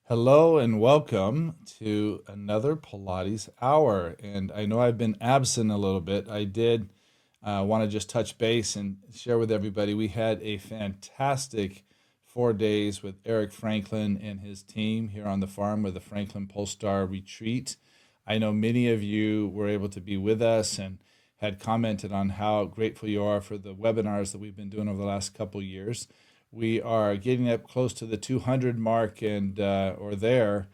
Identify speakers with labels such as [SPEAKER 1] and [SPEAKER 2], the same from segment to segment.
[SPEAKER 1] Hello and welcome to another Pilates Hour. And I know I've been absent a little bit. I did want to just touch base and share with everybody. We had a fantastic 4 days with Eric Franklin and his team here on the farm with the Franklin Polestar retreat. I know many of you were able to be with us and had commented on how grateful you are for the webinars that we've been doing over the last couple years. We are getting up close to the 200 mark and or there.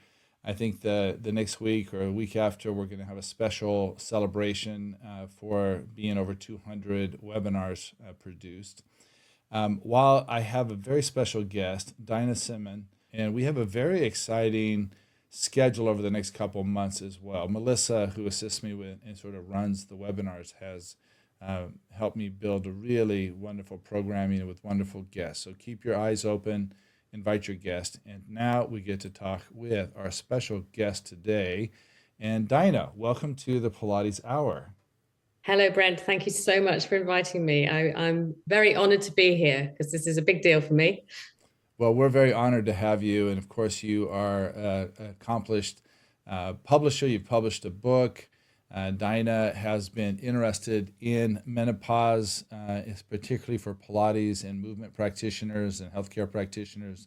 [SPEAKER 1] I think the next week or a week after, we're going to have a special celebration for being over 200 webinars produced. While I have a very special guest, Dinah Siman, and we have a very exciting schedule over the next couple of months as well. Melissa, who assists me with and sort of runs the webinars, has helped me build a really wonderful programming with wonderful guests. So keep your eyes open, invite your guest. And now we get to talk with our special guest today. And Dinah, welcome to the Pilates Hour.
[SPEAKER 2] Hello, Brent. Thank you so much for inviting me. I'm very honored to be here because this is a big deal for me.
[SPEAKER 1] Well, we're very honored to have you. And of course, you are an accomplished publisher. You've published a book. Dinah has been interested in menopause, particularly for Pilates and movement practitioners and healthcare practitioners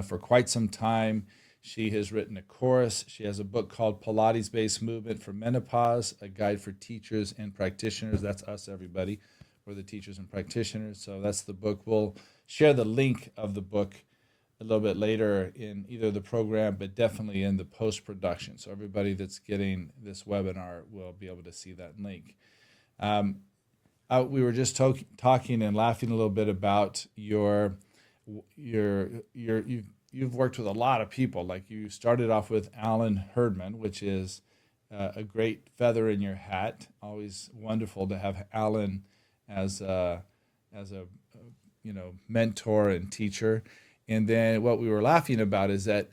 [SPEAKER 1] for quite some time. She has written a course. She has a book called Pilates-based Movement for Menopause, a guide for teachers and practitioners. That's us, everybody. We're the teachers and practitioners. So that's the book. We'll share the link of the book a little bit later in either the program, but definitely in the post-production. So everybody that's getting this webinar will be able to see that link. We were just talking and laughing a little bit about you've worked with a lot of people. Like you started off with Alan Herdman, which is a great feather in your hat. Always wonderful to have Alan as a mentor and teacher. And then what we were laughing about is that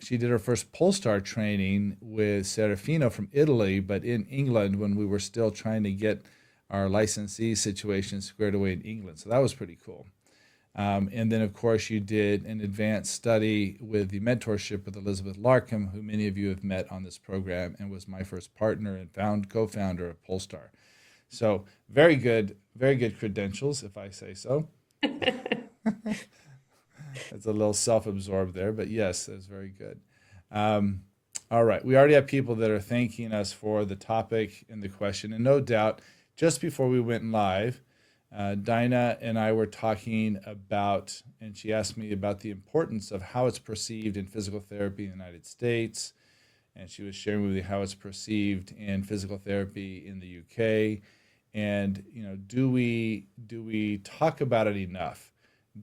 [SPEAKER 1] she did her first Polestar training with Serafino from Italy, but in England when we were still trying to get our licensee situation squared away in England. So that was pretty cool. And then, of course, you did an advanced study with the mentorship with Elizabeth Larkham, who many of you have met on this program and was my first partner and co-founder of Polestar. So very good credentials, if I say so. It's a little self-absorbed there, but yes, that's very good. All right, we already have people that are thanking us for the topic and the question, and no doubt, just before we went live, Dinah and I were talking about, and she asked me about the importance of how it's perceived in physical therapy in the United States, and she was sharing with me how it's perceived in physical therapy in the UK, and do we talk about it enough?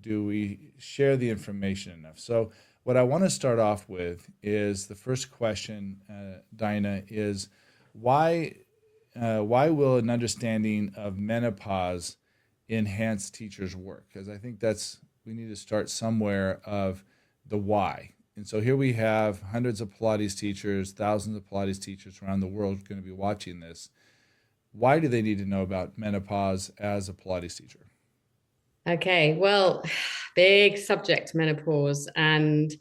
[SPEAKER 1] Do we share the information enough? So what I want to start off with is the first question, Dinah, is why will an understanding of menopause enhance teachers' work? Because I think we need to start somewhere of the why. And so here we have hundreds of Pilates teachers, thousands of Pilates teachers around the world going to be watching this. Why do they need to know about menopause as a Pilates teacher?
[SPEAKER 2] Okay, well, big subject, menopause. And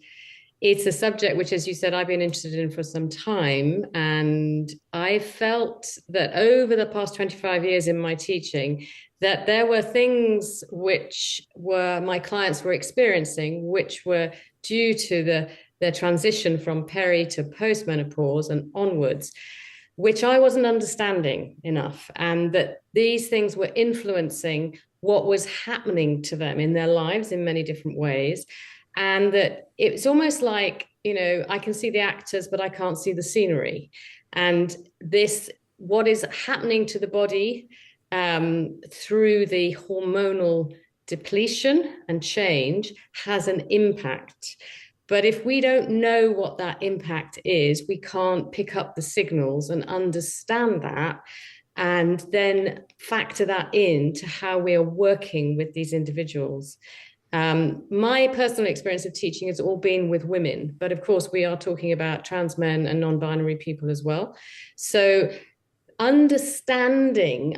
[SPEAKER 2] it's a subject which, as you said, I've been interested in for some time. And I felt that over the past 25 years in my teaching, that there were things which were my clients were experiencing, which were due to their transition from peri to postmenopause and onwards, which I wasn't understanding enough. And that these things were influencing what was happening to them in their lives in many different ways. And that it's almost like, I can see the actors, but I can't see the scenery. And what is happening to the body through the hormonal depletion and change has an impact. But if we don't know what that impact is, we can't pick up the signals and understand that and then factor that into how we are working with these individuals. My personal experience of teaching has all been with women, but of course we are talking about trans men and non-binary people as well. So understanding,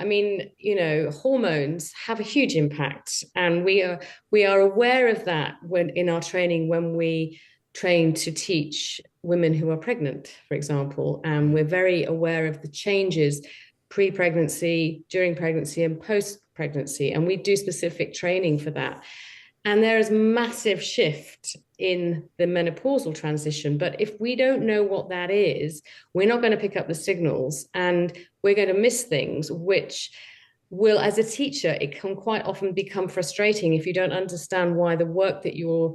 [SPEAKER 2] hormones have a huge impact, and we are aware of that when in our training when we trained to teach women who are pregnant, for example, and
[SPEAKER 1] Yeah.
[SPEAKER 2] we're very aware of the changes pre-pregnancy, during pregnancy, and post-pregnancy, and we do specific training for that. And there is massive shift in the menopausal transition. But if we don't know what that is, we're not going to pick up the signals and we're going to miss things, which will, as a teacher, it can quite often become frustrating if you don't understand why the work that you're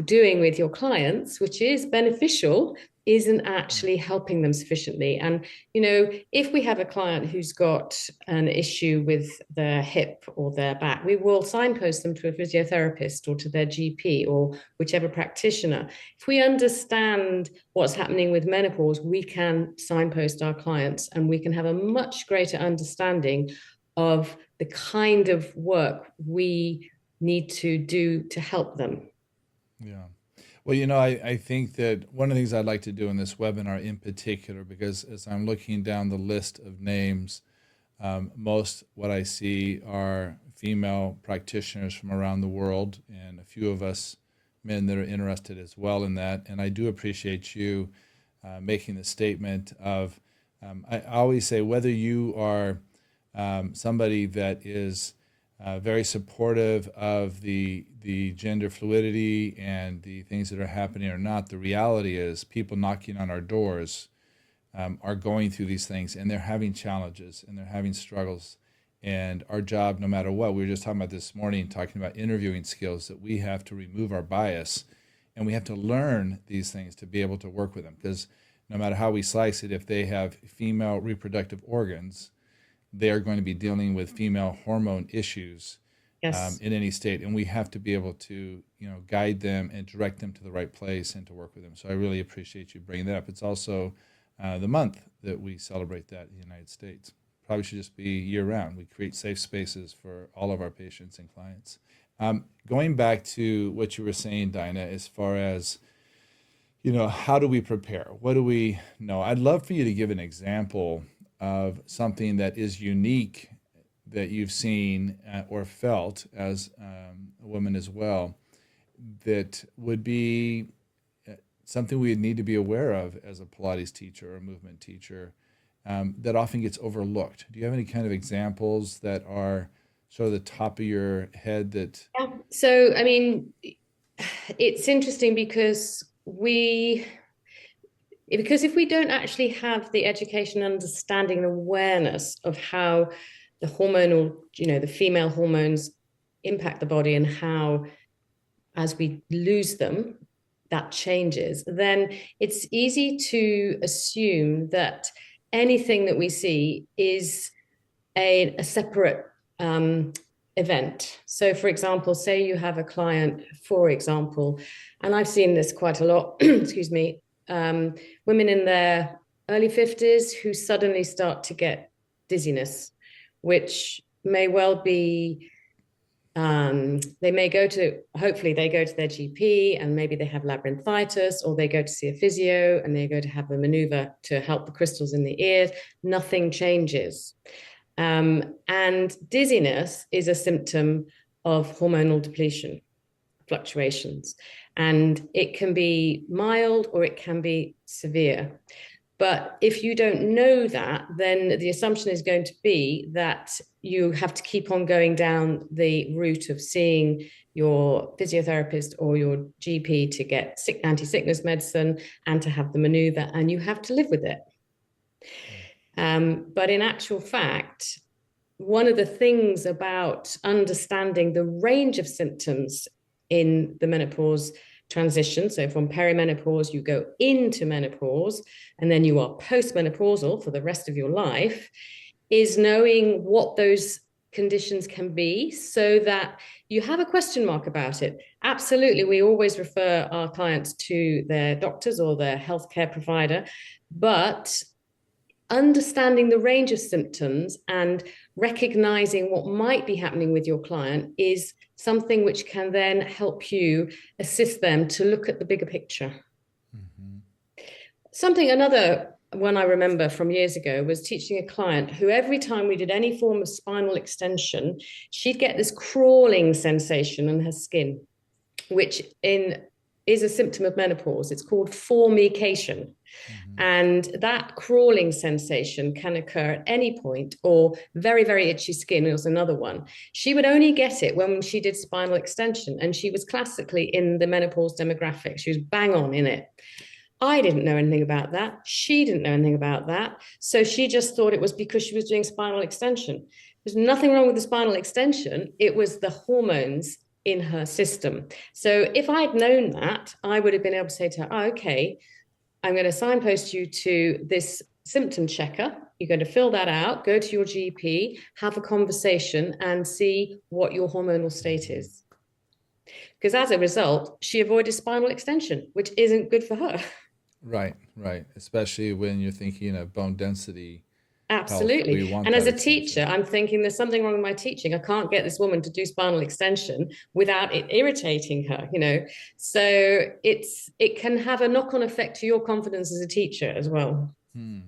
[SPEAKER 2] doing with your clients, which is beneficial, isn't
[SPEAKER 1] Yeah.
[SPEAKER 2] actually helping them sufficiently. And, if we have a client who's got an issue with their hip or their back, we will signpost them to a physiotherapist or to their GP or whichever practitioner. If we understand what's happening with menopause, we can signpost our clients and we can have a much greater understanding of the kind of work we need to do to help them.
[SPEAKER 1] Yeah. Well, I think that one of the things I'd like to do in this webinar in particular, because as I'm looking down the list of names, most what I see are female practitioners from around the world, and a few of us men that are interested as well in that. And I do appreciate you making the statement of, I always say, whether you are somebody that is very supportive of the gender fluidity and the things that are happening or not, the reality is people knocking on our doors are going through these things and they're having challenges and they're having struggles. And our job, no matter what, we were just talking about this morning, talking about interviewing skills, that we have to remove our bias and we have to learn these things to be able to work with them. Because no matter how we slice it, if they have female reproductive organs, they are going to be dealing with female hormone issues
[SPEAKER 2] Yes.
[SPEAKER 1] in any state, and we have to be able to, guide them and direct them to the right place and to work with them. So I really appreciate you bringing that up. It's also the month that we celebrate that in the United States. Probably should just be year round. We create safe spaces for all of our patients and clients. Going back to what you were saying, Dinah, as far as how do we prepare? What do we know? I'd love for you to give an example of something that is unique that you've seen or felt as a woman as well, that would be something we would need to be aware of as a Pilates teacher or a movement teacher, that often gets overlooked. Do you have any kind of examples that are sort of the top of your head that?
[SPEAKER 2] Yeah. So, I mean, it's interesting because if we don't actually have the education, understanding, and awareness of how the hormonal, the female hormones impact the body and how, as we lose them, that changes, then it's easy to assume that anything that we see is a separate event. So, for example, say you have a client, for example, and I've seen this quite a lot, excuse me, women in their early 50s who suddenly start to get dizziness, which may well be, they may hopefully they go to their GP and maybe they have labyrinthitis, or they go to see a physio and they go to have a maneuver to help the crystals in the ears. Nothing changes. And dizziness is a symptom of hormonal depletion, fluctuations, and it can be mild or it can be severe. But if you don't know that, then the assumption is going to be that you have to keep on going down the route of seeing your physiotherapist or your GP to get anti-sickness medicine and to have the maneuver, and you have to live with it. But in actual fact, one of the things about understanding the range of symptoms in the menopause transition, so from perimenopause, you go into menopause, and then you are postmenopausal for the rest of your life, is knowing what those conditions can be so that you have a question mark about it. Absolutely, we always refer our clients to their doctors or their healthcare provider, but understanding the range of symptoms and recognizing what might be happening with your client is something which can then help you assist them to look at the bigger picture.
[SPEAKER 1] Mhm.
[SPEAKER 2] Another one I remember from years ago was teaching a client who, every time we did any form of spinal extension, she'd get this crawling sensation in her skin, which in is a symptom of menopause. It's called formication.
[SPEAKER 1] Hmm.
[SPEAKER 2] And that crawling sensation can occur at any point, or very, very itchy skin was another one. She would only get it when she did spinal extension, and she was classically in the menopause demographic. She was bang on in it. I didn't know anything about that. She didn't know anything about that. So she just thought it was because she was doing spinal extension. There's nothing wrong with the spinal extension. It was the hormones in her system. So if I'd known that, I would have been able to say to her, oh, okay, I'm going to signpost you to this symptom checker. You're going to fill that out, go to your GP, have a conversation, and see what your hormonal state is. Because as a result, she avoided spinal extension, which isn't good for her.
[SPEAKER 1] Right, right. Especially when you're thinking of bone density health, we
[SPEAKER 2] Absolutely.
[SPEAKER 1] want
[SPEAKER 2] And as
[SPEAKER 1] that
[SPEAKER 2] a teacher,
[SPEAKER 1] extension.
[SPEAKER 2] I'm thinking there's something wrong with my teaching. I can't get this woman to do spinal extension without it irritating her, you know. So it can have a knock-on effect to your confidence as a teacher as well.
[SPEAKER 1] Hmm.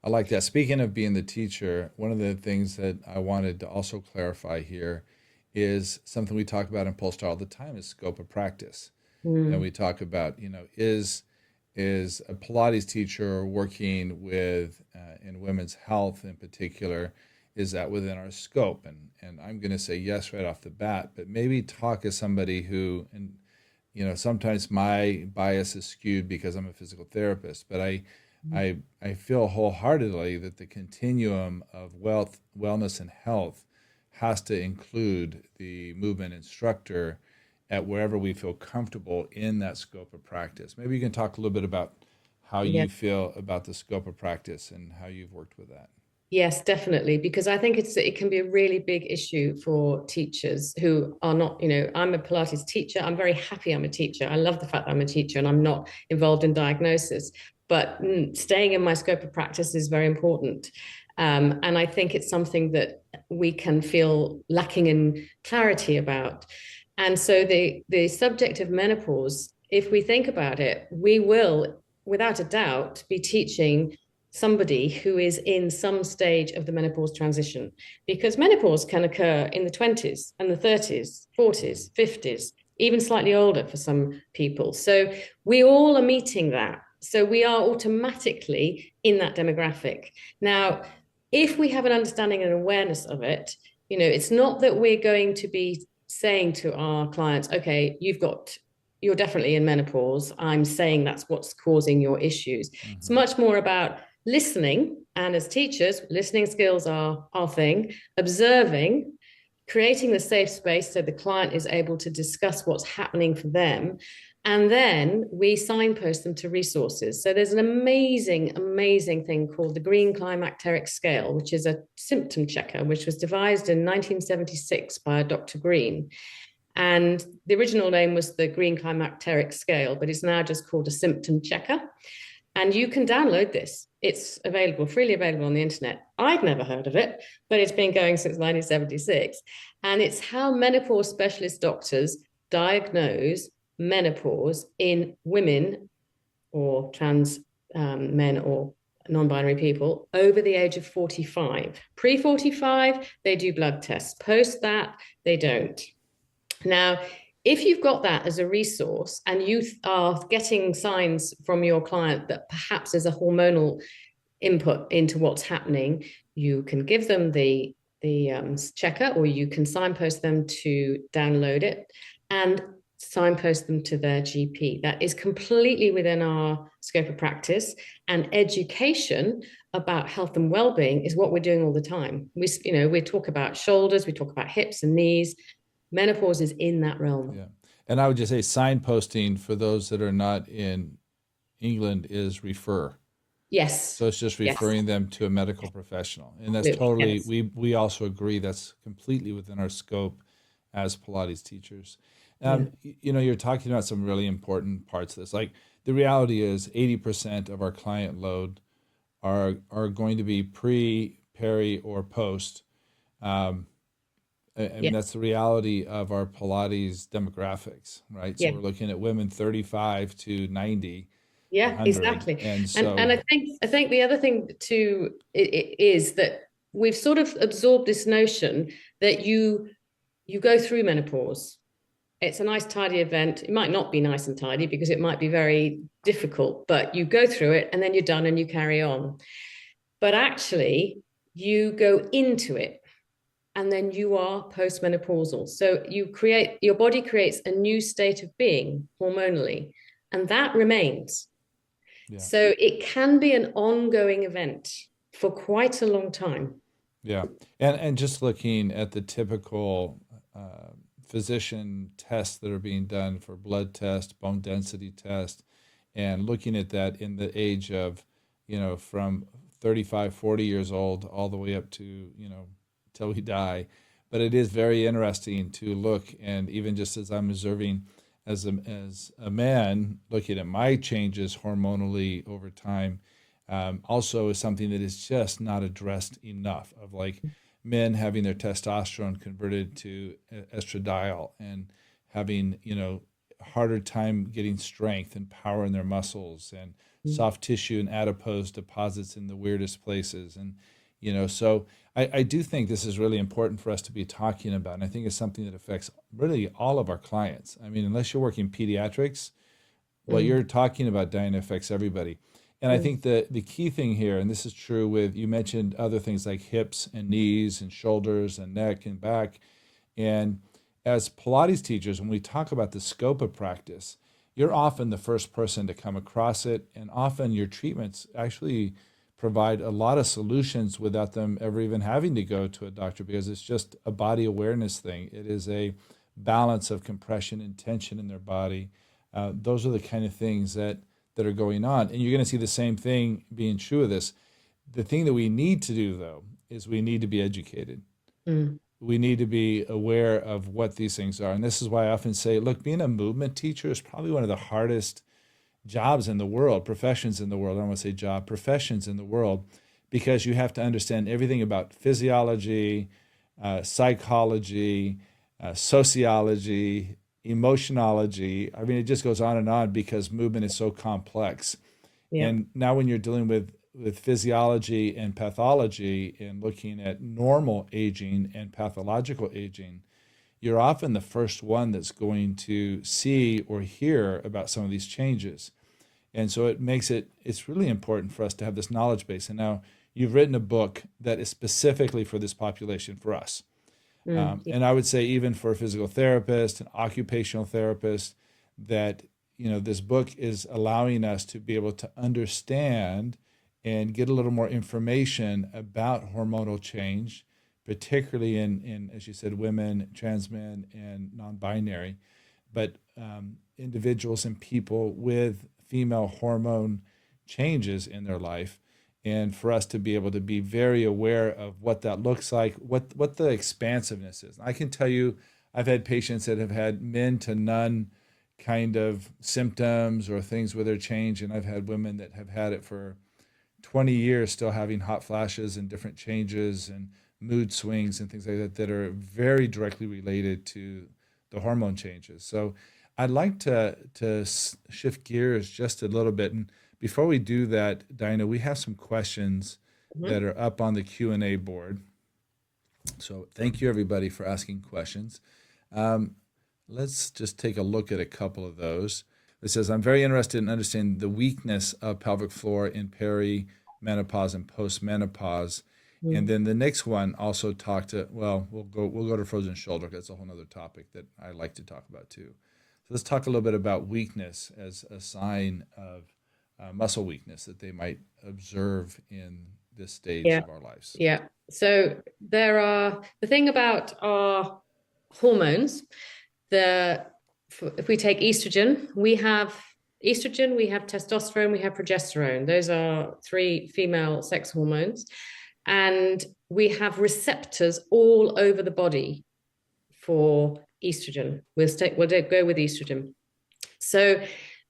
[SPEAKER 1] I like that. Speaking of being the teacher, one of the things that I wanted to also clarify here is something we talk about in Polestar all the time is scope of practice. And
[SPEAKER 2] Mm.
[SPEAKER 1] we talk about, is a Pilates teacher working with in women's health in particular, is that within our scope? And I'm going to say yes right off the bat, but maybe talk as somebody who, and sometimes my bias is skewed because I'm a physical therapist, but I feel wholeheartedly that the continuum of wellness, and health has to include the movement instructor at wherever we feel comfortable in that scope of practice. Maybe you can talk a little bit about how
[SPEAKER 2] Yeah.
[SPEAKER 1] you feel about the scope of practice and how you've worked with that.
[SPEAKER 2] Yes, definitely, because I think it can be a really big issue for teachers who are not, I'm a Pilates teacher. I'm very happy I'm a teacher. I love the fact that I'm a teacher and I'm not involved in diagnosis, but staying in my scope of practice is very important. And I think it's something that we can feel lacking in clarity about. And so the subject of menopause, if we think about it, we will, without a doubt, be teaching somebody who is in some stage of the menopause transition, because menopause can occur in the 20s and the 30s, 40s, 50s, even slightly older for some people. So we all are meeting that. So we are automatically in that demographic. Now, if we have an understanding and awareness of it, it's not that we're going to be saying to our clients, okay, you're definitely in menopause. I'm saying that's what's causing your issues. It's
[SPEAKER 1] Hmm.
[SPEAKER 2] much more about listening. And as teachers, listening skills are our thing, observing, creating the safe space so the client is able to discuss what's happening for them. And then we signpost them to resources. So there's an amazing, amazing thing called the Green Climacteric Scale, which is a symptom checker, which was devised in 1976 by Dr. Green. And the original name was the Green Climacteric Scale, but it's now just called a symptom checker. And you can download this. It's available, freely available on the internet. I'd never heard of it, but it's been going since 1976. And it's how menopause specialist doctors diagnose menopause in women or trans men or non-binary people over the age of 45. Pre-45, they do blood tests. Post that, they don't. Now, if you've got that as a resource and you are getting signs from your client that perhaps there's a hormonal input into what's happening, you can give them the checker, or you can signpost them to download it and signpost them to their GP. That is completely within our scope of practice, and education about health and well-being is what we're doing all the time. We talk about shoulders, we talk about hips and knees. Menopause is in that realm.
[SPEAKER 1] Yeah. And I would just say signposting for those that are not in England is refer.
[SPEAKER 2] Yes.
[SPEAKER 1] So it's just
[SPEAKER 2] Yes.
[SPEAKER 1] referring them to a medical professional. And that's
[SPEAKER 2] Absolutely.
[SPEAKER 1] totally,
[SPEAKER 2] Yes.
[SPEAKER 1] we also agree that's completely within our scope as Pilates teachers.
[SPEAKER 2] Yeah.
[SPEAKER 1] You're talking about some really important parts of this. Like the reality is 80% of our client load are going to be pre, peri, or post. Um, and
[SPEAKER 2] Yeah.
[SPEAKER 1] that's the reality of our Pilates demographics, right? So
[SPEAKER 2] Yeah.
[SPEAKER 1] we're looking at women 35 to 90,
[SPEAKER 2] Yeah.
[SPEAKER 1] 100.
[SPEAKER 2] Exactly.
[SPEAKER 1] And
[SPEAKER 2] And
[SPEAKER 1] so,
[SPEAKER 2] I think the other thing too is that we've sort of absorbed this notion that you go through menopause. it's a nice, tidy event. It might not be nice and tidy because it might be very difficult, but you go through it and then you're done and you carry on. But actually, you go into it and then you are postmenopausal. So your body creates a new state of being hormonally, and that remains.
[SPEAKER 1] Yeah.
[SPEAKER 2] So it can be an ongoing event for quite a long time.
[SPEAKER 1] Yeah. And just looking at the typical physician tests that are being done for blood test, bone density test, and looking at that in the age of, from 35, 40 years old all the way up to, till we die. But it is very interesting to look, and even just as I'm observing as a man, looking at my changes hormonally over time, also is something that is just not addressed enough, of like men having their testosterone converted to estradiol and having, harder time getting strength and power in their muscles, and soft tissue and adipose deposits in the weirdest places. And, so I do think this is really important for us to be talking about. And I think it's something that affects really all of our clients. I mean, unless you're working pediatrics, what
[SPEAKER 2] Mm,
[SPEAKER 1] you're talking about, Diana, affects everybody. And I
[SPEAKER 2] mm,
[SPEAKER 1] think the key thing here, and this is true with, you mentioned other things like hips and knees and shoulders and neck and back. And as Pilates teachers, when we talk about the scope of practice, you're often the first person to come across it. And often your treatments actually provide a lot of solutions without them ever even having to go to a doctor, because it's just a body awareness thing. It is a balance of compression and tension in their body. Those are the kind of things that are going on. And you're going to see the same thing being true of this. The thing that we need to do, though, is we need to be educated.
[SPEAKER 2] mm.
[SPEAKER 1] We need to be aware of what these things are. And this is why I often say, look, being a movement teacher is probably one of the hardest jobs in the world, professions in the world. I don't want to say job, professions in the world, because you have to understand everything about physiology, psychology, sociology, emotionology. I mean, it just goes on and on because movement is so complex.
[SPEAKER 2] Yeah.
[SPEAKER 1] And now when you're dealing with physiology and pathology and looking at normal aging and pathological aging, you're often the first one that's going to see or hear about some of these changes. And so it's really important for us to have this knowledge base. And now you've written a book that is specifically for this population, for us.
[SPEAKER 2] Yeah.
[SPEAKER 1] And I would say even for a physical therapist, an occupational therapist, that this book is allowing us to be able to understand and get a little more information about hormonal change, particularly in as you said, women, trans men, and non-binary, but individuals and people with female hormone changes in their life, and for us to be able to be very aware of what that looks like, what the expansiveness is. I can tell you, I've had patients that have had min to none kind of symptoms or things with their change, and I've had women that have had it for 20 years, still having hot flashes and different changes and mood swings and things like that that are very directly related to the hormone changes. So I'd like to shift gears just a little bit. And before we do that, Dinah, we have some questions
[SPEAKER 2] Mhm.
[SPEAKER 1] that are up on the Q&A board. So thank you everybody for asking questions. Um, let's just take a look at a couple of those. It says, I'm very interested in understanding the weakness of pelvic floor in perimenopause and postmenopause. And
[SPEAKER 2] Mm.
[SPEAKER 1] then the next one also talked to, well, we'll go to frozen shoulder. That's a whole other topic that I like to talk about too. So let's talk a little bit about weakness as a sign of muscle weakness that they might observe in this stage
[SPEAKER 2] Yeah.
[SPEAKER 1] of our lives.
[SPEAKER 2] Yeah. So the thing about our hormones, the if we take estrogen, we have testosterone, we have progesterone. Those are three female sex hormones. And we have receptors all over the body for estrogen. We'll go with estrogen. So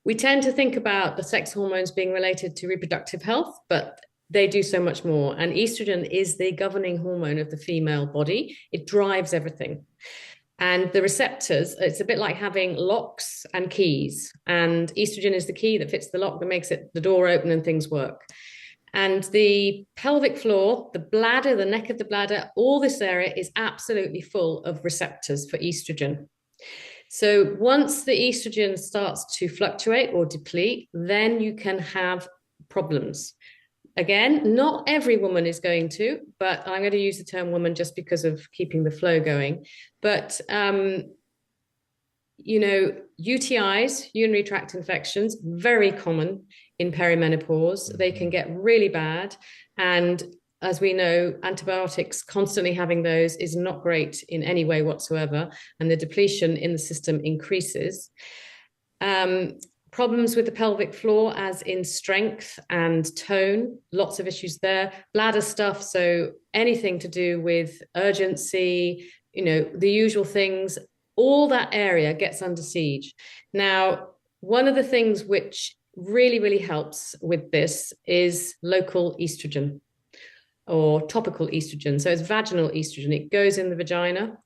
[SPEAKER 2] we tend to think about the sex hormones being related to reproductive health, but they do so much more. And estrogen is the governing hormone of the female body. It drives everything. And the receptors, it's a bit like having locks and keys. And estrogen is the key that fits the lock that makes the door open and things work. And the pelvic floor, the bladder, the neck of the bladder, all this area is absolutely full of receptors for estrogen. So once the estrogen starts to fluctuate or deplete, then you can have problems. Again, not every woman is going to, but I'm going to use the term woman just because of keeping the flow going. But UTIs, urinary tract infections, very common in perimenopause. They can
[SPEAKER 1] Mm-hmm.
[SPEAKER 2] get really bad. And as we know, antibiotics, constantly having those is not great in any way whatsoever. And the depletion in the system increases. Um, Problems with the pelvic floor, as in strength and tone, lots of issues there. Bladder stuff, so anything to do with urgency, the usual things, all that area gets under siege. Now, one of the things which really, really helps with this is local estrogen or topical estrogen. So it's vaginal estrogen. It goes in the vagina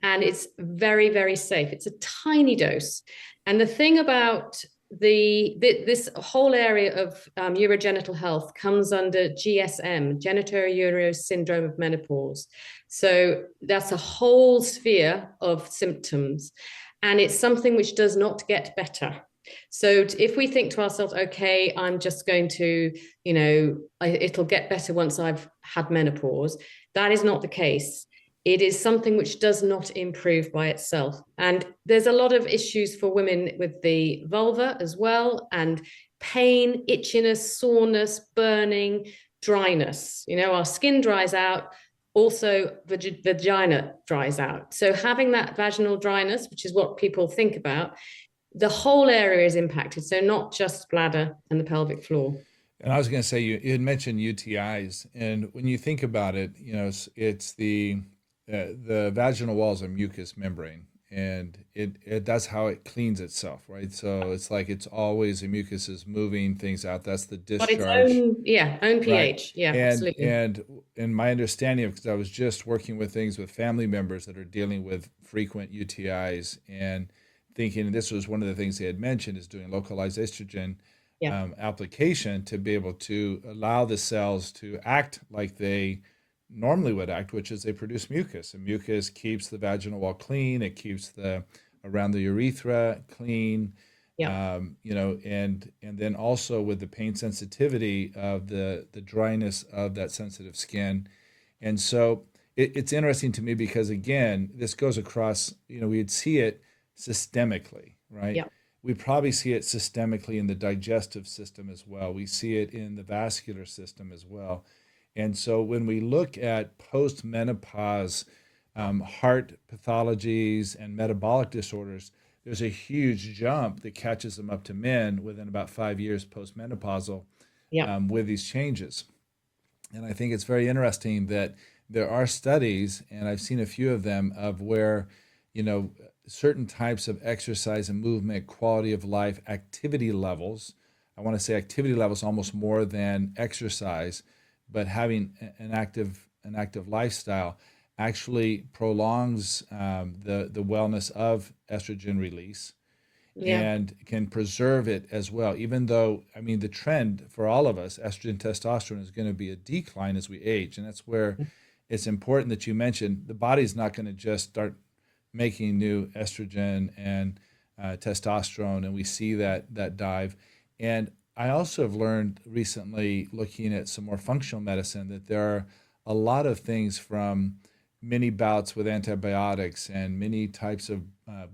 [SPEAKER 2] and it's very, very safe. It's a tiny dose. And the thing about this whole area of urogenital health comes under GSM, genitourinary syndrome of menopause. So that's a whole sphere of symptoms, and it's something which does not get better. So if we think to ourselves, okay, I'm just going to, it'll get better once I've had menopause, that is not the case. It is something which does not improve by itself. And there's a lot of issues for women with the vulva as well, and pain, itchiness, soreness, burning, dryness. Our skin dries out. Also, vagina dries out. So having that vaginal dryness, which is what people think about, the whole area is impacted. So not just bladder and the pelvic floor.
[SPEAKER 1] And I was going to say, you had mentioned UTIs, and when you think about it, it's the vaginal wall is a mucous membrane, and that's how it cleans itself, right? So it's like it's always the mucus is moving things out. That's the
[SPEAKER 2] Got its
[SPEAKER 1] discharge,
[SPEAKER 2] own, yeah, own
[SPEAKER 1] right?
[SPEAKER 2] pH. Yeah,
[SPEAKER 1] And
[SPEAKER 2] absolutely.
[SPEAKER 1] and in my understanding of, because I was just working with things with family members that are dealing with frequent UTIs, and thinking this was one of the things they had mentioned is doing localized estrogen
[SPEAKER 2] Yeah.
[SPEAKER 1] application to be able to allow the cells to act like they normally would act, which is they produce mucus. And mucus keeps the vaginal wall clean. It keeps the around the urethra clean.
[SPEAKER 2] Yeah.
[SPEAKER 1] And then also with the pain sensitivity of the dryness of that sensitive skin. And so it's interesting to me because again, this goes across, we'd see it systemically, right?
[SPEAKER 2] Yeah.
[SPEAKER 1] We probably see it systemically in the digestive system as well. We see it in the vascular system as well. And so when we look at post-menopause heart pathologies and metabolic disorders, there's a huge jump that catches them up to men within about 5 years post-menopausal
[SPEAKER 2] Yeah.
[SPEAKER 1] with these changes. And I think it's very interesting that there are studies, and I've seen a few of them, of where, certain types of exercise and movement, quality of life, activity levels. I want to say activity levels almost more than exercise, but having an active lifestyle actually prolongs the wellness of estrogen release
[SPEAKER 2] Yeah.
[SPEAKER 1] and can preserve it as well. Even though, I mean, the trend for all of us, estrogen, testosterone, is going to be a decline as we age. And that's where it's important that you mentioned the body's not going to just start making new estrogen and testosterone, and we see that dive. And I also have learned recently, looking at some more functional medicine, that there are a lot of things from many bouts with antibiotics and many types of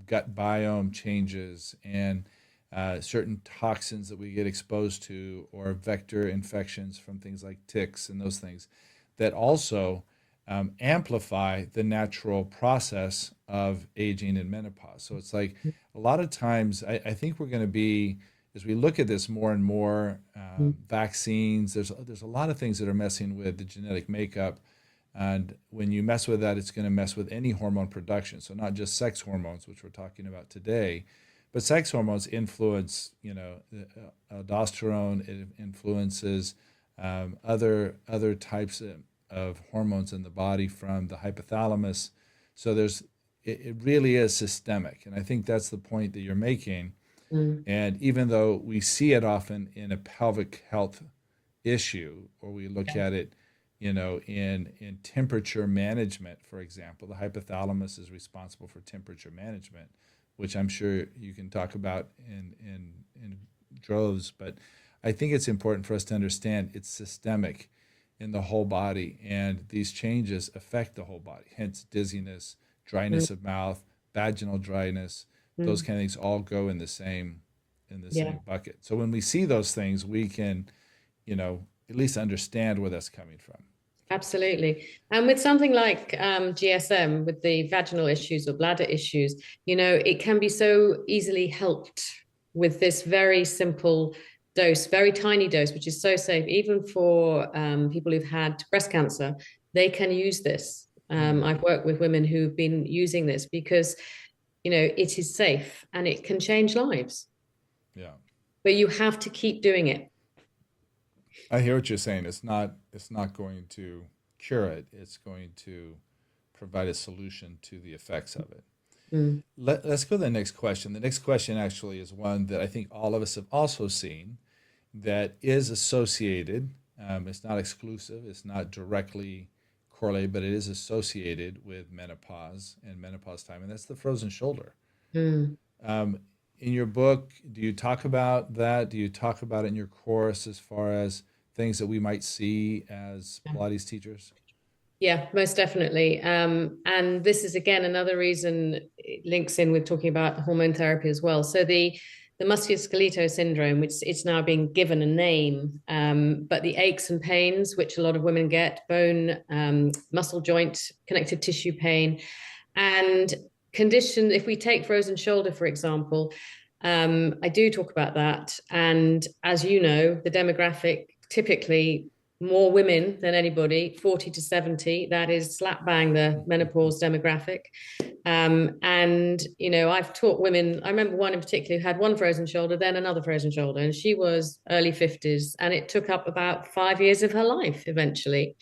[SPEAKER 1] gut biome changes and certain toxins that we get exposed to, or vector infections from things like ticks and those things, that also amplify the natural process of aging and menopause. So it's like a lot of times, I think we're going to be, as we look at this more and more, vaccines, there's a lot of things that are messing with the genetic makeup. And when you mess with that, it's going to mess with any hormone production. So not just sex hormones, which we're talking about today, but sex hormones influence, aldosterone. It influences other types of hormones in the body from the hypothalamus. So it really is systemic, and I think that's the point that you're making.
[SPEAKER 2] Mm.
[SPEAKER 1] And even though we see it often in a pelvic health issue, or we look at it, in temperature management, for example, the hypothalamus is responsible for temperature management. which I'm sure you can talk about in droves. But I think it's important for us to understand it's systemic in the whole body, and these changes affect the whole body. Hence, dizziness,
[SPEAKER 2] Mm,
[SPEAKER 1] dryness of mouth, vaginal dryness, those
[SPEAKER 2] mm.
[SPEAKER 1] kind of things all go in the
[SPEAKER 2] Yeah.
[SPEAKER 1] same bucket. So when we see those things, we can, at least understand where that's coming from.
[SPEAKER 2] Absolutely. And with something like GSM, with the vaginal issues or bladder issues, it can be so easily helped with this very simple dose, very tiny dose, which is so safe, even for people who've had breast cancer. They can use this.
[SPEAKER 1] Mm,
[SPEAKER 2] I've worked with women who've been using this because, it is safe and it can change lives,
[SPEAKER 1] yeah.
[SPEAKER 2] but you have to keep doing it.
[SPEAKER 1] I hear what you're saying. It's not going to cure it. It's going to provide a solution to the effects of it.
[SPEAKER 2] Mm.
[SPEAKER 1] Let's go to the next question. The next question actually is one that I think all of us have also seen that is associated. It's not exclusive. It's not directly correlated, but it is associated with menopause and menopause time, and that's the frozen shoulder.
[SPEAKER 2] Mm.
[SPEAKER 1] Um, in your book, do you talk about that? Do you talk about it in your course as far as things that we might see as Pilates teachers?
[SPEAKER 2] Yeah, most definitely. And this is again another reason it links in with talking about hormone therapy as well. So the musculoskeletal syndrome, which it's now being given a name, but the aches and pains, which a lot of women get, bone, muscle joint, connective tissue pain, and condition. If we take frozen shoulder, for example, I do talk about that. And as you know, the demographic typically more women than anybody, 40 to 70. That is slap bang the menopause demographic. And, I've taught women, I remember one in particular who had one frozen shoulder, then another frozen shoulder, and she was early 50s, and it took up about 5 years of her life eventually.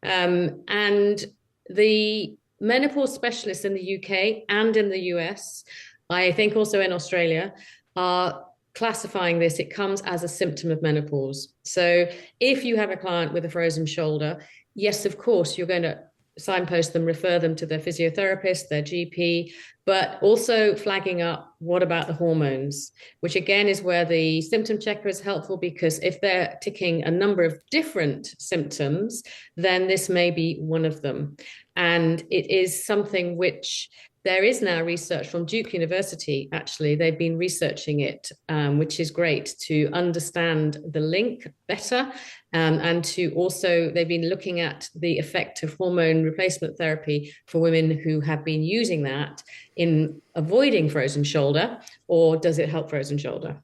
[SPEAKER 2] And the menopause specialists in the UK and in the US, I think also in Australia, are classifying this. It comes as a symptom of menopause. So if you have a client with a frozen shoulder, yes, of course, you're going to signpost them, refer them to their physiotherapist, their GP, but also flagging up what about the hormones, which again is where the symptom checker is helpful, because if they're ticking a number of different symptoms, then this may be one of them. And it is something which there is now research from Duke University, actually. They've been researching it, which is great to understand the link better. And to also, they've been looking at the effect of hormone replacement therapy for women who have been using that in avoiding frozen shoulder, or does it help frozen shoulder?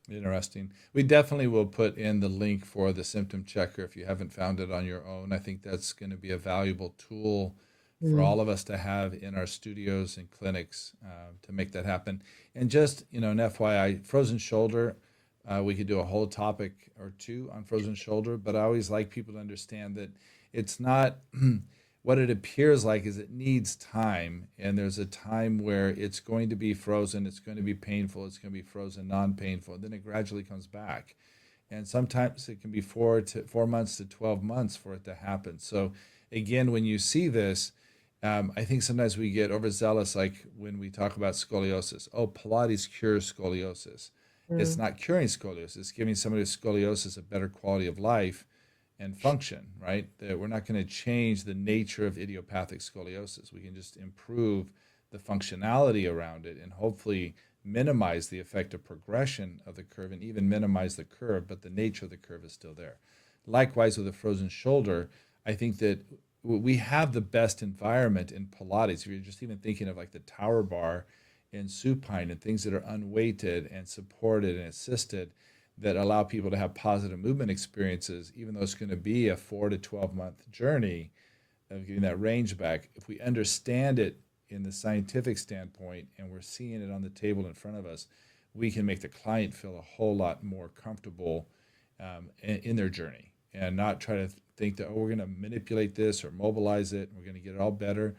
[SPEAKER 1] Interesting. We definitely will put in the link for the symptom checker if you haven't found it on your own. I think that's going to be a valuable tool for
[SPEAKER 2] Mm.
[SPEAKER 1] all of us to have in our studios and clinics to make that happen. And just, an FYI, frozen shoulder, we could do a whole topic or two on frozen shoulder, but I always like people to understand that it's not what it appears like is it needs time. And there's a time where it's going to be frozen, it's going to be painful, it's going to be frozen non-painful, and then it gradually comes back. And sometimes it can be 4 months to 12 months for it to happen. So again, when you see this, I think sometimes we get overzealous, like when we talk about scoliosis. Oh, Pilates cures scoliosis. It's
[SPEAKER 2] Mm.
[SPEAKER 1] not curing scoliosis, it's giving somebody with scoliosis a better quality of life and function, right? That we're not going to change the nature of idiopathic scoliosis. We can just improve the functionality around it and hopefully minimize the effect of progression of the curve and even minimize the curve, but the nature of the curve is still there. Likewise, with a frozen shoulder, I think that we have the best environment in Pilates. If you're just even thinking of like the tower bar in supine and things that are unweighted and supported and assisted that allow people to have positive movement experiences, even though it's going to be a 4 to 12 month journey of getting that range back. If we understand it in the scientific standpoint and we're seeing it on the table in front of us, we can make the client feel a whole lot more comfortable in their journey and not try to think that, oh, we're going to manipulate this or mobilize it and we're going to get it all better.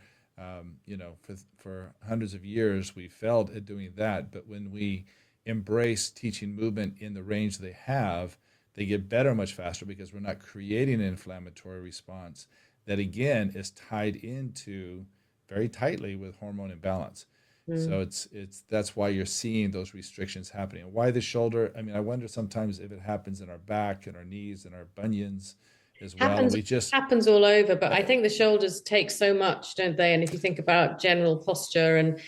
[SPEAKER 1] For hundreds of years, we failed at doing that. But when we embrace teaching movement in the range they have, they get better much faster because we're not creating an inflammatory response that, again, is tied into very tightly with hormone imbalance. So
[SPEAKER 2] Mm.
[SPEAKER 1] it's that's why you're seeing those restrictions happening. Why the shoulder? I mean, I wonder sometimes if it happens in our back and our knees and our bunions as well. And
[SPEAKER 2] Happens
[SPEAKER 1] we just,
[SPEAKER 2] happens all over, but
[SPEAKER 1] yeah,
[SPEAKER 2] I think the shoulders take so much, don't they? And if you think about general posture and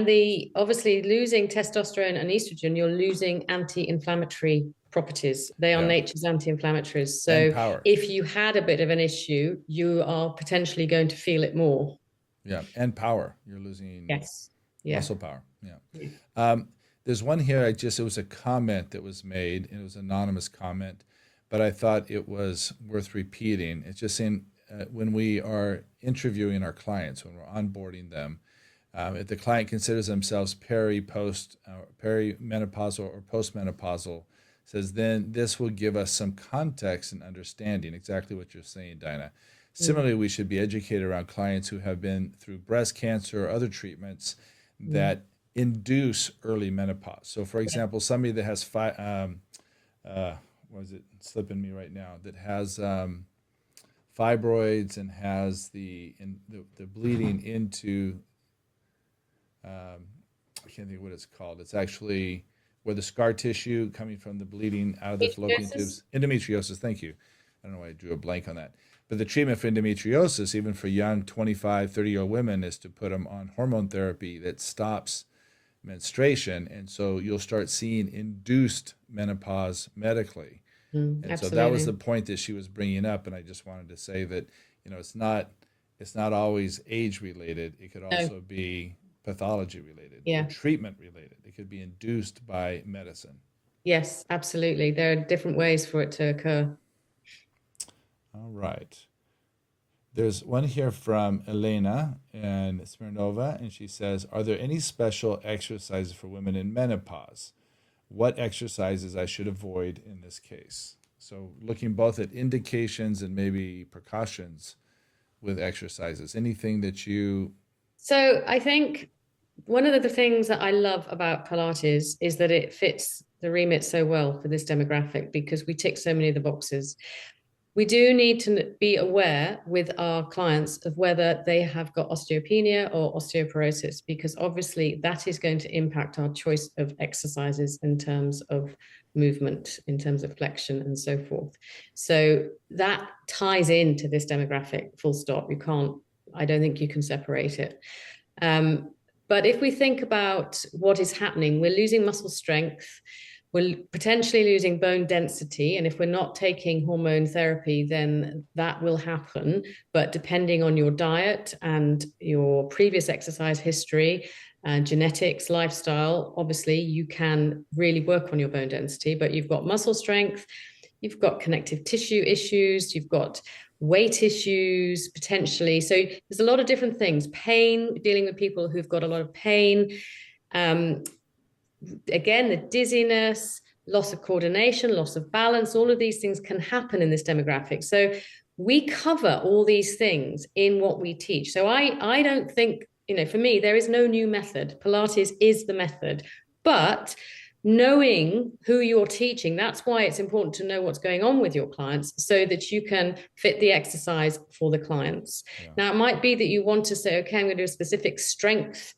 [SPEAKER 2] the obviously losing testosterone and estrogen, you're losing anti-inflammatory properties. They are
[SPEAKER 1] yeah,
[SPEAKER 2] nature's anti-inflammatories.
[SPEAKER 1] and
[SPEAKER 2] So
[SPEAKER 1] power.
[SPEAKER 2] if you had a bit of an issue, you are potentially going to feel it more.
[SPEAKER 1] Yeah, and power. You're losing
[SPEAKER 2] Yes. Yeah.
[SPEAKER 1] muscle power. Yeah.
[SPEAKER 2] Yeah.
[SPEAKER 1] There's one here. It was a comment that was made, and it was an anonymous comment, but I thought it was worth repeating. It's just saying when we are interviewing our clients, when we're onboarding them, if the client considers themselves perimenopausal or postmenopausal, says then this will give us some context and understanding exactly what you're saying, Dinah.
[SPEAKER 2] Mm.
[SPEAKER 1] Similarly, we should be educated around clients who have been through breast cancer or other treatments
[SPEAKER 2] Mm.
[SPEAKER 1] that induce early menopause. So, for
[SPEAKER 2] Yeah.
[SPEAKER 1] example, somebody that has uh, what is it slipping me right now? That has fibroids and has the bleeding into I can't think of what it's called. It's actually where the scar tissue coming from the bleeding out of the fallopian
[SPEAKER 2] Endometriosis?
[SPEAKER 1] tubes. Endometriosis, thank you. I don't know why I drew a blank on that. But the treatment for endometriosis, even for young 25, 30-year-old women, is to put them on hormone therapy that stops menstruation. And so you'll start seeing induced menopause medically.
[SPEAKER 2] Mm.
[SPEAKER 1] And so that was the
[SPEAKER 2] Absolutely.
[SPEAKER 1] point that she was bringing up. And I just wanted to say that, it's not always age related. It could
[SPEAKER 2] No.
[SPEAKER 1] also be pathology related or
[SPEAKER 2] Yeah.
[SPEAKER 1] treatment related. It could be induced by medicine.
[SPEAKER 2] Yes, absolutely. There are different ways for it to occur.
[SPEAKER 1] All right. There's one here from Elena and Smirnova, and she says, are there any special exercises for women in menopause? What exercises I should avoid in this case? So, looking both at indications and maybe precautions with exercises. Anything that you,
[SPEAKER 2] So I think one of the things that I love about Pilates is that it fits the remit so well for this demographic because we tick so many of the boxes. We do need to be aware with our clients of whether they have got osteopenia or osteoporosis, because obviously that is going to impact our choice of exercises in terms of movement, in terms of flexion, and so forth. So that ties into this demographic, full stop. You can't, I don't think you can separate it. Um, but if we think about what is happening, we're losing muscle strength, we're potentially losing bone density. And if we're not taking hormone therapy, then that will happen. But depending on your diet and your previous exercise history, genetics, lifestyle, obviously you can really work on your bone density, but you've got muscle strength, you've got connective tissue issues, you've got weight issues potentially. So there's a lot of different things. Pain, dealing with people who've got a lot of pain. Um, Again, the dizziness, loss of coordination, loss of balance, all of these things can happen in this demographic. So we cover all these things in what we teach. So I don't think, for me, there is no new method. Pilates is the method. But knowing who you're teaching, that's why it's important to know what's going on with your clients so that you can fit the exercise for the clients.
[SPEAKER 1] yeah,
[SPEAKER 2] Now, it might be that you want to say, okay, I'm going to do a specific strength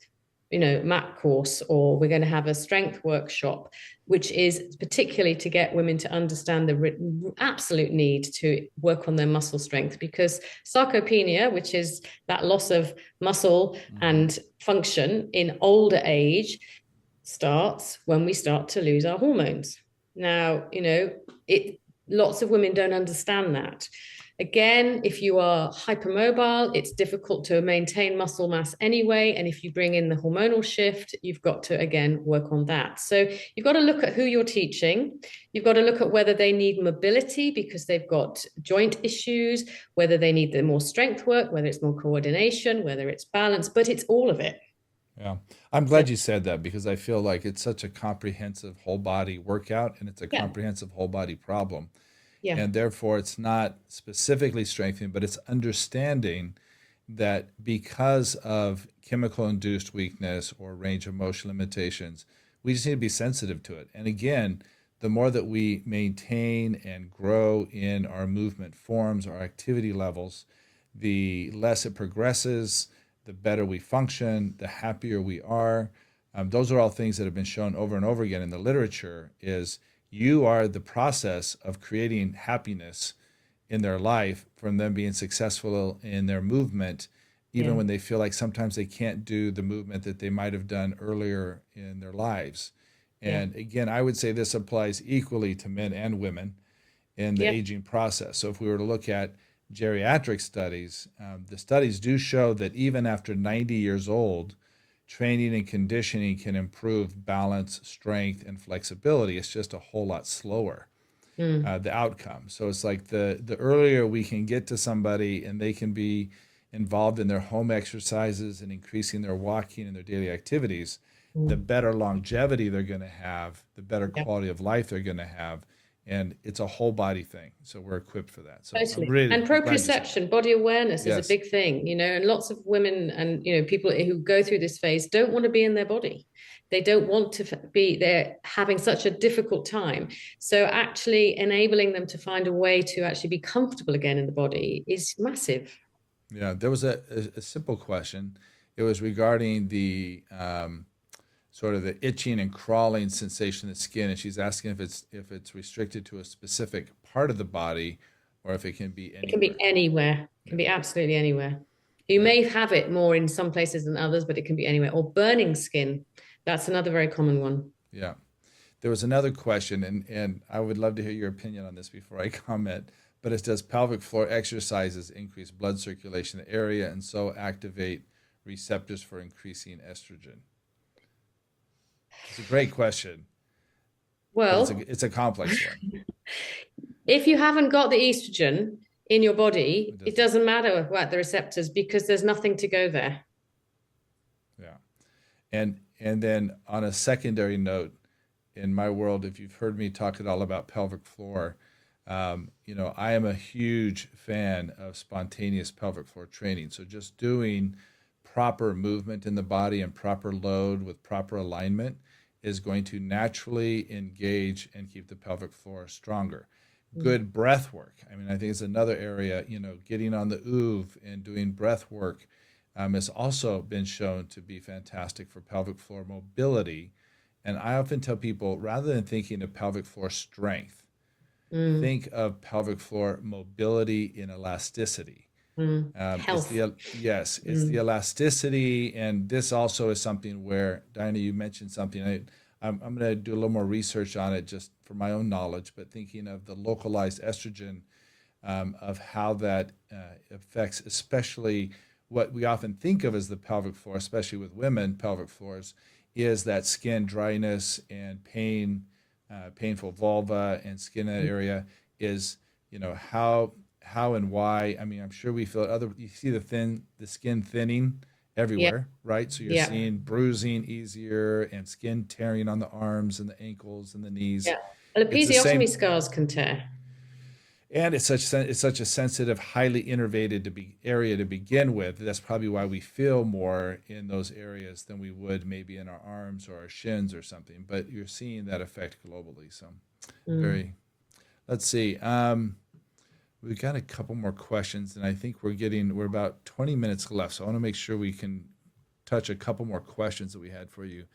[SPEAKER 2] mat course, or we're going to have a strength workshop, which is particularly to get women to understand the absolute need to work on their muscle strength, because sarcopenia, which is that loss of muscle
[SPEAKER 1] mm-hmm.
[SPEAKER 2] and function in older age, starts when we start to lose our hormones. Now, it lots of women don't understand that. Again, if you are hypermobile, it's difficult to maintain muscle mass anyway. And if you bring in the hormonal shift, you've got to, again, work on that. So you've got to look at who you're teaching. You've got to look at whether they need mobility because they've got joint issues, whether they need the more strength work, whether it's more coordination, whether it's balance, but it's all of it.
[SPEAKER 1] Yeah. I'm
[SPEAKER 2] Yeah.
[SPEAKER 1] glad you said that because I feel like it's such a comprehensive whole body workout and it's a
[SPEAKER 2] Yeah.
[SPEAKER 1] comprehensive whole body problem.
[SPEAKER 2] Yeah.
[SPEAKER 1] And therefore, it's not specifically strengthening, but it's understanding that because of chemical induced weakness or range of motion limitations, we just need to be sensitive to it. And again, the more that we maintain and grow in our movement forms, our activity levels, the less it progresses, the better we function, the happier we are. Those are all things that have been shown over and over again in the literature is you are the process of creating happiness in their life from them being successful in their movement, even
[SPEAKER 2] Yeah.
[SPEAKER 1] when they feel like sometimes they can't do the movement that they might have done earlier in their lives.
[SPEAKER 2] Yeah.
[SPEAKER 1] And again, I would say this applies equally to men and women in the
[SPEAKER 2] Yeah.
[SPEAKER 1] aging process. So if we were to look at geriatric studies, the studies do show that even after 90 years old, training and conditioning can improve balance, strength, and flexibility. It's just a whole lot slower,
[SPEAKER 2] Mm.
[SPEAKER 1] the outcome. So it's like the earlier we can get to somebody and they can be involved in their home exercises and increasing their walking and their daily activities, the
[SPEAKER 2] Mm.
[SPEAKER 1] better longevity they're going to have, the better
[SPEAKER 2] Yeah.
[SPEAKER 1] quality of life they're going to have. And it's a whole body thing. So we're equipped for that. So
[SPEAKER 2] Totally. And
[SPEAKER 1] I'm glad you said that.
[SPEAKER 2] proprioception, body awareness is a
[SPEAKER 1] Yes.
[SPEAKER 2] big thing, and lots of women and, people who go through this phase don't want to be in their body. They don't want to be, they're having such a difficult time. So actually enabling them to find a way to actually be comfortable again in the body is massive.
[SPEAKER 1] Yeah. There was a simple question. It was regarding the sort of the itching and crawling sensation in the skin, and she's asking if it's restricted to a specific part of the body or if it can be
[SPEAKER 2] It can be
[SPEAKER 1] anywhere.
[SPEAKER 2] anywhere. It
[SPEAKER 1] Yeah,
[SPEAKER 2] can be absolutely anywhere. You
[SPEAKER 1] yeah,
[SPEAKER 2] may have it more in some places than others, but it can be anywhere. Or burning skin. That's another very common one.
[SPEAKER 1] yeah. There was another question, and I would love to hear your opinion on this before I comment. But it does pelvic floor exercises increase blood circulation in the area and so activate receptors for increasing estrogen? It's a great question, but it's
[SPEAKER 2] Well,
[SPEAKER 1] a complex one.
[SPEAKER 2] if you haven't got the estrogen in your body,
[SPEAKER 1] It
[SPEAKER 2] it
[SPEAKER 1] doesn't.
[SPEAKER 2] doesn't matter what the receptors because there's nothing to go there.
[SPEAKER 1] Yeah. And then on a secondary note, in my world, if you've heard me talk at all about pelvic floor, I am a huge fan of spontaneous pelvic floor training. So just doing proper movement in the body and proper load with proper alignment is going to naturally engage and keep the pelvic floor stronger.
[SPEAKER 2] Mm.
[SPEAKER 1] Good breath work. I mean, I think it's another area, getting on the oov and doing breath work has also been shown to be fantastic for pelvic floor mobility. And I often tell people rather than thinking of pelvic floor strength,
[SPEAKER 2] Mm.
[SPEAKER 1] think of pelvic floor mobility and elasticity.
[SPEAKER 2] Mm.
[SPEAKER 1] It's
[SPEAKER 2] Health.
[SPEAKER 1] the it's the
[SPEAKER 2] Mm.
[SPEAKER 1] elasticity, and this also is something where Dinah, you mentioned something. I'm going to do a little more research on it just for my own knowledge, but thinking of the localized estrogen, of how that affects, especially what we often think of as the pelvic floor, especially with women pelvic floors, is that skin dryness and pain, painful vulva and skin in that area is, how and why. I mean, I'm sure we feel other. You see the skin thinning
[SPEAKER 2] Yeah.
[SPEAKER 1] everywhere, right? So you're
[SPEAKER 2] Yeah.
[SPEAKER 1] seeing bruising easier and skin tearing on the arms and the ankles and the knees.
[SPEAKER 2] Yeah. Well,
[SPEAKER 1] It's the
[SPEAKER 2] episiotomy
[SPEAKER 1] same,
[SPEAKER 2] scars can tear.
[SPEAKER 1] and it's such a sensitive, highly innervated area to begin with. That's probably why we feel more in those areas than we would maybe in our arms or our shins or something. But you're seeing that effect globally. So
[SPEAKER 2] Mm.
[SPEAKER 1] very. Let's see. We've got a couple more questions, and I think we're about 20 minutes left. So I want to make sure we can touch a couple more questions that we had for you.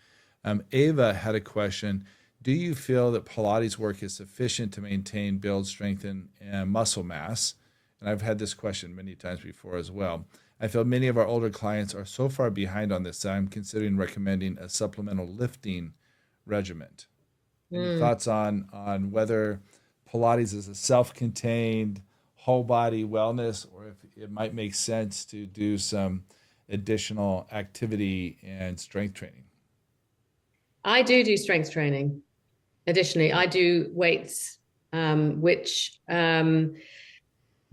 [SPEAKER 1] Ava had a question. Do you feel that Pilates work is sufficient to maintain, build, strengthen, and muscle mass? And I've had this question many times before as well. I feel many of our older clients are so far behind on this that I'm considering recommending a supplemental lifting regimen. Any
[SPEAKER 2] Mm.
[SPEAKER 1] thoughts on whether Pilates is a self-contained whole body wellness, or if it might make sense to do some additional activity and strength training?
[SPEAKER 2] I do strength training. Additionally, I do weights, which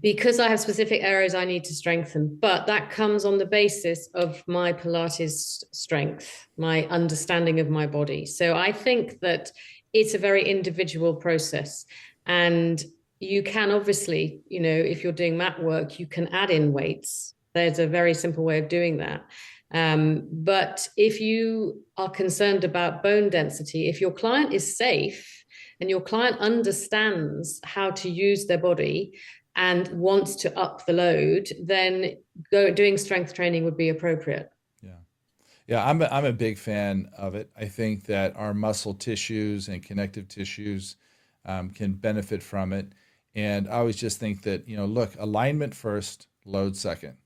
[SPEAKER 2] because I have specific areas I need to strengthen, but that comes on the basis of my Pilates strength, my understanding of my body. So I think that it's a very individual process. And you can obviously, if you're doing mat work, you can add in weights. There's a very simple way of doing that. But if you are concerned about bone density, if your client is safe and your client understands how to use their body, and wants to up the load, then doing strength training would be appropriate.
[SPEAKER 1] Yeah. Yeah, I'm a big fan of it. I think that our muscle tissues and connective tissues can benefit from it. And I always just think that, look, alignment first, load second.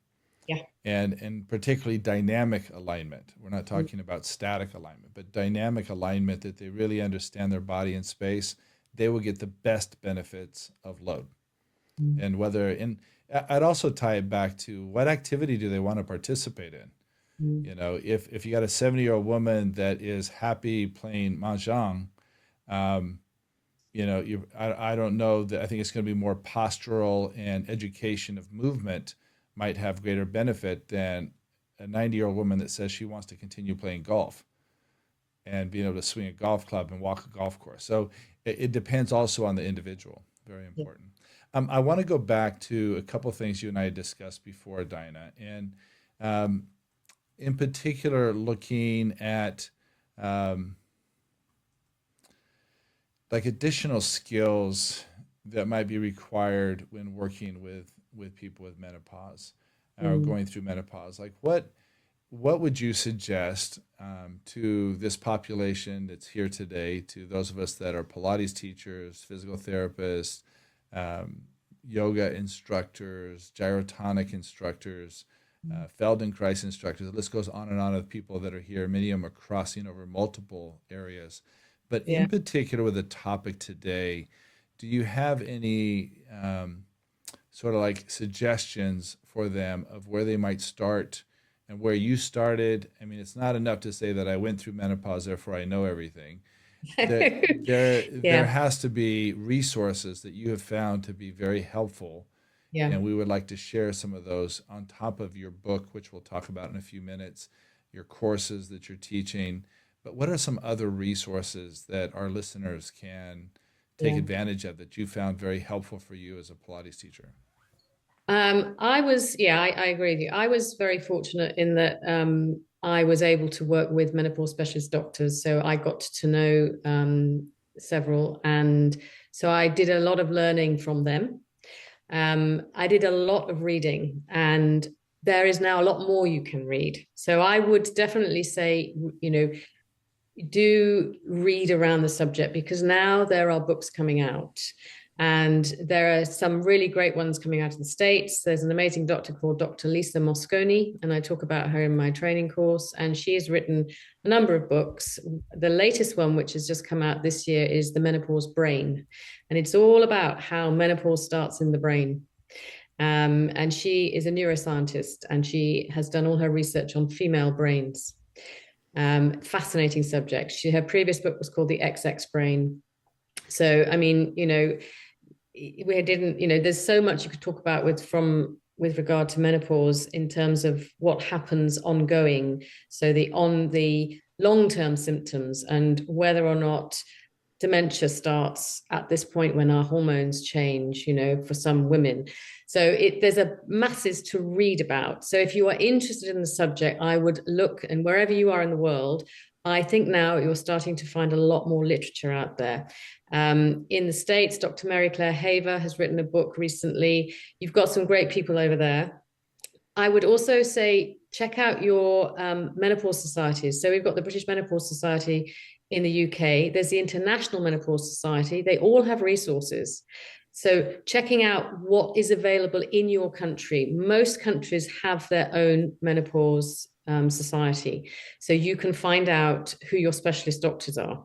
[SPEAKER 2] Yeah.
[SPEAKER 1] And particularly dynamic alignment. We're not talking about static alignment, but dynamic alignment, that they really understand their body and space, they will get the best benefits of load.
[SPEAKER 2] Mm.
[SPEAKER 1] And I'd also tie it back to what activity do they want to participate in?
[SPEAKER 2] Mm.
[SPEAKER 1] If you got a 70-year-old woman that is happy playing mahjong, um, I don't know that. I think it's going to be more postural, and education of movement might have greater benefit than a 90-year-old woman that says she wants to continue playing golf and being able to swing a golf club and walk a golf course. So it depends also on the individual. Very
[SPEAKER 2] Yeah.
[SPEAKER 1] important. I want to go back to a couple of things you and I discussed before, Dinah, and um, in particular, looking at um, like additional skills that might be required when working with people with menopause or
[SPEAKER 2] Mm.
[SPEAKER 1] going through menopause. Like what would you suggest to this population that's here today, to those of us that are Pilates teachers, physical therapists, um, yoga instructors, gyrotonic instructors, Feldenkrais instructors? The list goes on and on of people that are here. Many of them are crossing over multiple areas. But
[SPEAKER 2] Yeah.
[SPEAKER 1] in particular, with the topic today, do you have any sort of like suggestions for them of where they might start and where you started? I mean, it's not enough to say that I went through menopause, therefore I know everything. There
[SPEAKER 2] Yeah.
[SPEAKER 1] has to be resources that you have found to be very helpful,
[SPEAKER 2] Yeah.
[SPEAKER 1] and we would like to share some of those on top of your book, which we'll talk about in a few minutes, your courses that you're teaching. But what are some other resources that our listeners can take
[SPEAKER 2] Yeah.
[SPEAKER 1] advantage of that you found very helpful for you as a Pilates teacher?
[SPEAKER 2] I agree with you. I was very fortunate in that I was able to work with menopause specialist doctors. So I got to know several. And so I did a lot of learning from them. I did a lot of reading, and there is now a lot more you can read. So I would definitely say, do read around the subject, because now there are books coming out, and there are some really great ones coming out of the States. There's an amazing doctor called Dr. Lisa Mosconi, and I talk about her in my training course, and she has written a number of books. The latest one, which has just come out this year, is The Menopause Brain, and it's all about how menopause starts in the brain. And she is a neuroscientist, and she has done all her research on female brains. Fascinating subject. Her previous book was called The XX Brain. So, I mean, we didn't, there's so much you could talk about with regard to menopause in terms of what happens ongoing. So the long-term symptoms, and whether or not dementia starts at this point when our hormones change, for some women. So there's a masses to read about. So if you are interested in the subject, I would look, and wherever you are in the world, I think now you're starting to find a lot more literature out there. In the States, Dr. Mary Claire Haver has written a book recently. You've got some great people over there. I would also say check out your menopause societies. So we've got the British Menopause Society in the UK. There's the International Menopause Society. They all have resources. So checking out what is available in your country. Most countries have their own menopause society. So you can find out who your specialist doctors are.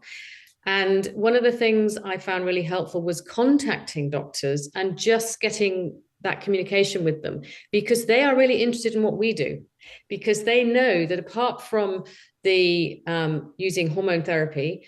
[SPEAKER 2] And one of the things I found really helpful was contacting doctors and just getting that communication with them, because they are really interested in what we do, because they know that apart from the using hormone therapy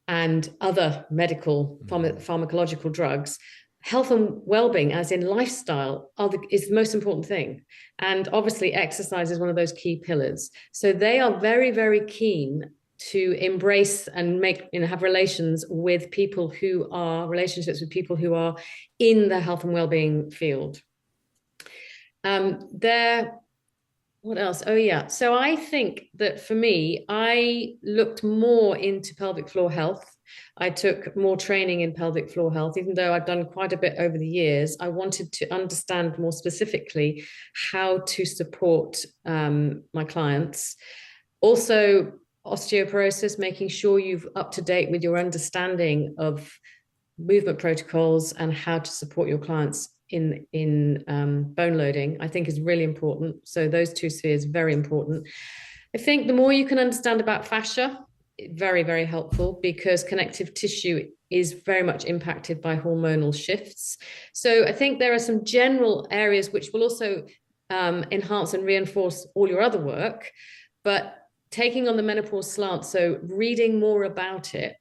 [SPEAKER 2] and other medical pharmacological drugs, health and well-being, as in lifestyle, is the most important thing. And obviously exercise is one of those key pillars. So they are very, very keen to embrace and have relationships with people who are in the health and well-being field. What else? Oh, yeah. So I think that for me, I looked more into pelvic floor health. I took more training in pelvic floor health, even though I've done quite a bit over the years. I wanted to understand more specifically how to support my clients. Also, osteoporosis, making sure you're up to date with your understanding of movement protocols and how to support your clients in bone loading, I think is really important. So those two spheres, very important. I think the more you can understand about fascia, very, very helpful, because connective tissue is very much impacted by hormonal shifts. So I think there are some general areas which will also enhance and reinforce all your other work, but taking on the menopause slant, so reading more about it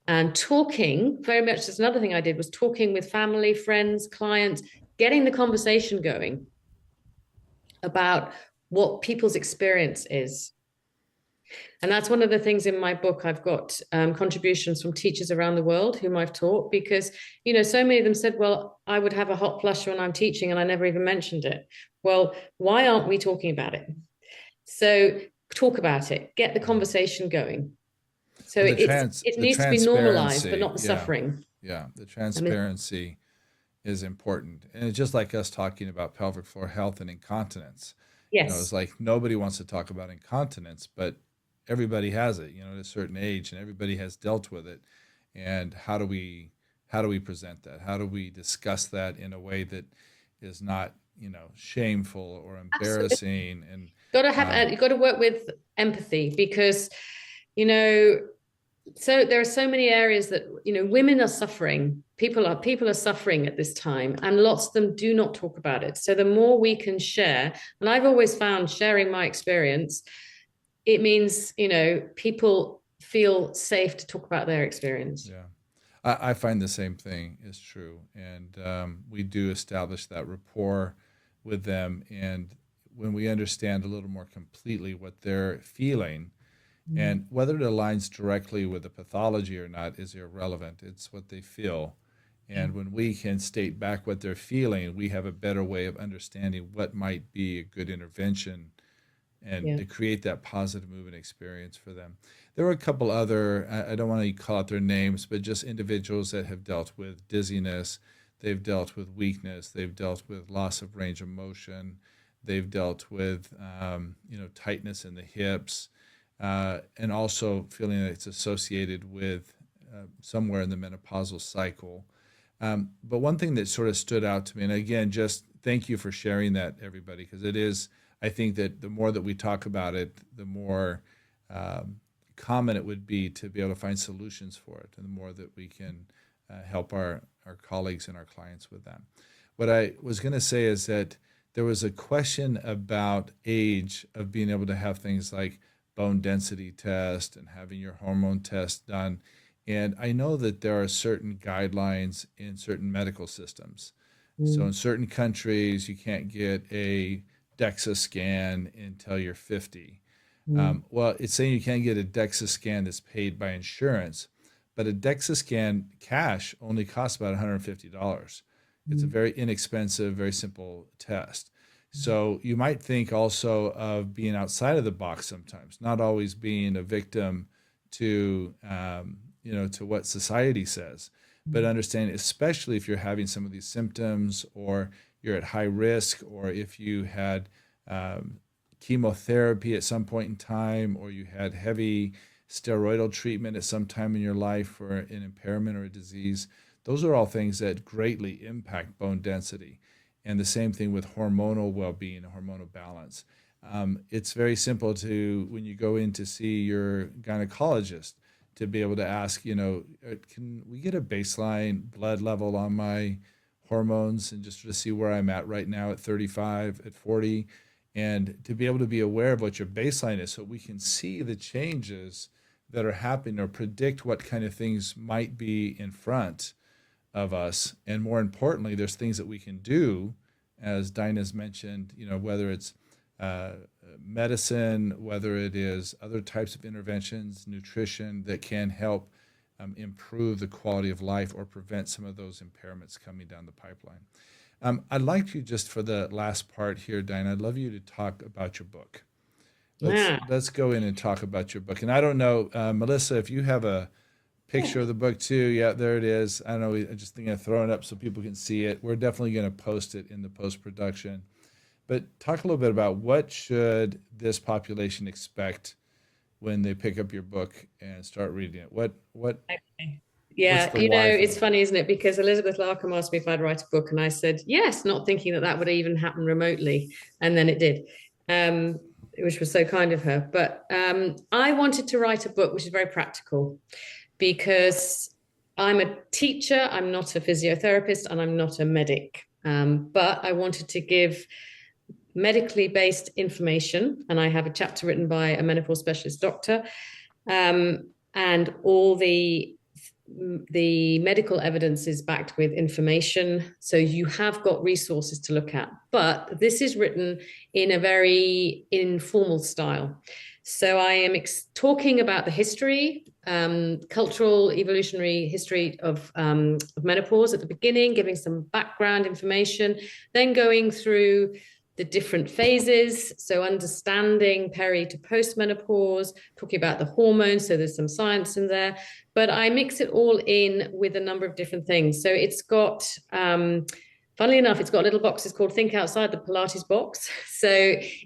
[SPEAKER 2] and talking very much. That's another thing I did, was talking with family, friends, clients, getting the conversation going about what people's experience is. And that's one of the things in my book. I've got contributions from teachers around the world whom I've taught, because, so many of them said, well, I would have a hot flush when I'm teaching and I never even mentioned it. Well, why aren't we talking about it? So talk about it, get the conversation going. So
[SPEAKER 1] Well,
[SPEAKER 2] it
[SPEAKER 1] the
[SPEAKER 2] needs to be normalized, but
[SPEAKER 1] transparency,
[SPEAKER 2] not the
[SPEAKER 1] yeah,
[SPEAKER 2] suffering.
[SPEAKER 1] yeah, the
[SPEAKER 2] I mean,
[SPEAKER 1] transparency is important. And it's just like us talking about pelvic floor health and incontinence. It's
[SPEAKER 2] yes,
[SPEAKER 1] like nobody wants to talk about incontinence, but everybody has it, at a certain age, and everybody has dealt with it. And how do we present that? How do we discuss that in a way that is not, shameful or
[SPEAKER 2] absolutely.
[SPEAKER 1] embarrassing? And
[SPEAKER 2] You've got to work with empathy, because, you know, so there are so many areas that, women are suffering. People are suffering at this time, and lots of them do not talk about it. So the more we can share, and I've always found sharing my experience, it means, people feel safe to talk about their experience.
[SPEAKER 1] yeah, I find the same thing is true. And we do establish that rapport with them. And when we understand a little more completely what they're feeling, and whether it aligns directly with the pathology or not is irrelevant. It's what they feel.
[SPEAKER 2] Yeah.
[SPEAKER 1] And when we can state back what they're feeling, we have a better way of understanding what might be a good intervention and
[SPEAKER 2] Yeah.
[SPEAKER 1] to create that positive movement experience for them. There were a couple other, I don't want to call out their names, but just individuals that have dealt with dizziness, they've dealt with weakness, they've dealt with loss of range of motion, they've dealt with, tightness in the hips, and also feeling that it's associated with somewhere in the menopausal cycle. But one thing that sort of stood out to me, and again, just thank you for sharing that, everybody, because it is, I think that the more that we talk about it, the more common it would be to be able to find solutions for it, and the more that we can help our colleagues and our clients with that. What I was going to say is that there was a question about age of being able to have things like bone density test and having your hormone test done. And I know that there are certain guidelines in certain medical systems. So in
[SPEAKER 2] Mm.
[SPEAKER 1] certain countries, you can't get a DEXA scan until you're 50.
[SPEAKER 2] Mm.
[SPEAKER 1] Well, it's saying you can't get a DEXA scan that's paid by insurance, but a DEXA scan cash only costs about $150. It's a
[SPEAKER 2] Mm.
[SPEAKER 1] very inexpensive, very simple test. So you might think also of being outside of the box sometimes, not always being a victim to to what society says, but understanding, especially if you're having some of these symptoms, or you're at high risk, or if you had um, chemotherapy at some point in time, or you had heavy steroidal treatment at some time in your life for an impairment or a disease. Those are all things that greatly impact bone density. And the same thing with hormonal well-being, hormonal balance. It's very simple to, when you go in to see your gynecologist, to be able to ask, can we get a baseline blood level on my hormones, and just to see where I'm at right now at 35, at 40, and to be able to be aware of what your baseline is, so we can see the changes that are happening, or predict what kind of things might be in front of us. And more importantly, there's things that we can do, as Dinah's mentioned, whether it's uh, medicine, whether it is other types of interventions, nutrition, that can help improve the quality of life or prevent some of those impairments coming down the pipeline. I'd like you, just for the last part here, Dinah, I'd love you to talk about your book. Let's
[SPEAKER 2] Yeah.
[SPEAKER 1] let's go in and talk about your book. And I don't know, Melissa, if you have a picture of the book too. Yeah, there it is. I don't know. I just think of throwing it up so people can see it. We're definitely going to post it in the post production. But talk a little bit about what should this population expect when they pick up your book and start reading it.
[SPEAKER 2] Okay.
[SPEAKER 1] What's
[SPEAKER 2] Yeah,
[SPEAKER 1] the why for
[SPEAKER 2] it's
[SPEAKER 1] them?
[SPEAKER 2] funny, isn't it? Because Elizabeth Larkham asked me if I'd write a book, and I said yes, not thinking that that would even happen remotely, and then it did, um, which was so kind of her. But I wanted to write a book which is very practical because I'm a teacher, I'm not a physiotherapist, and I'm not a medic. But I wanted to give medically based information, and I have a chapter written by a menopause specialist doctor, and all the medical evidence is backed with information. So you have got resources to look at. But this is written in a very informal style. So I am talking about the history, cultural, evolutionary history of menopause at the beginning, giving some background information, then going through the different phases. So understanding peri to post-menopause, talking about the hormones. So there's some science in there, but I mix it all in with a number of different things. So it's got, funnily enough, it's got little boxes called Think Outside the Pilates box. So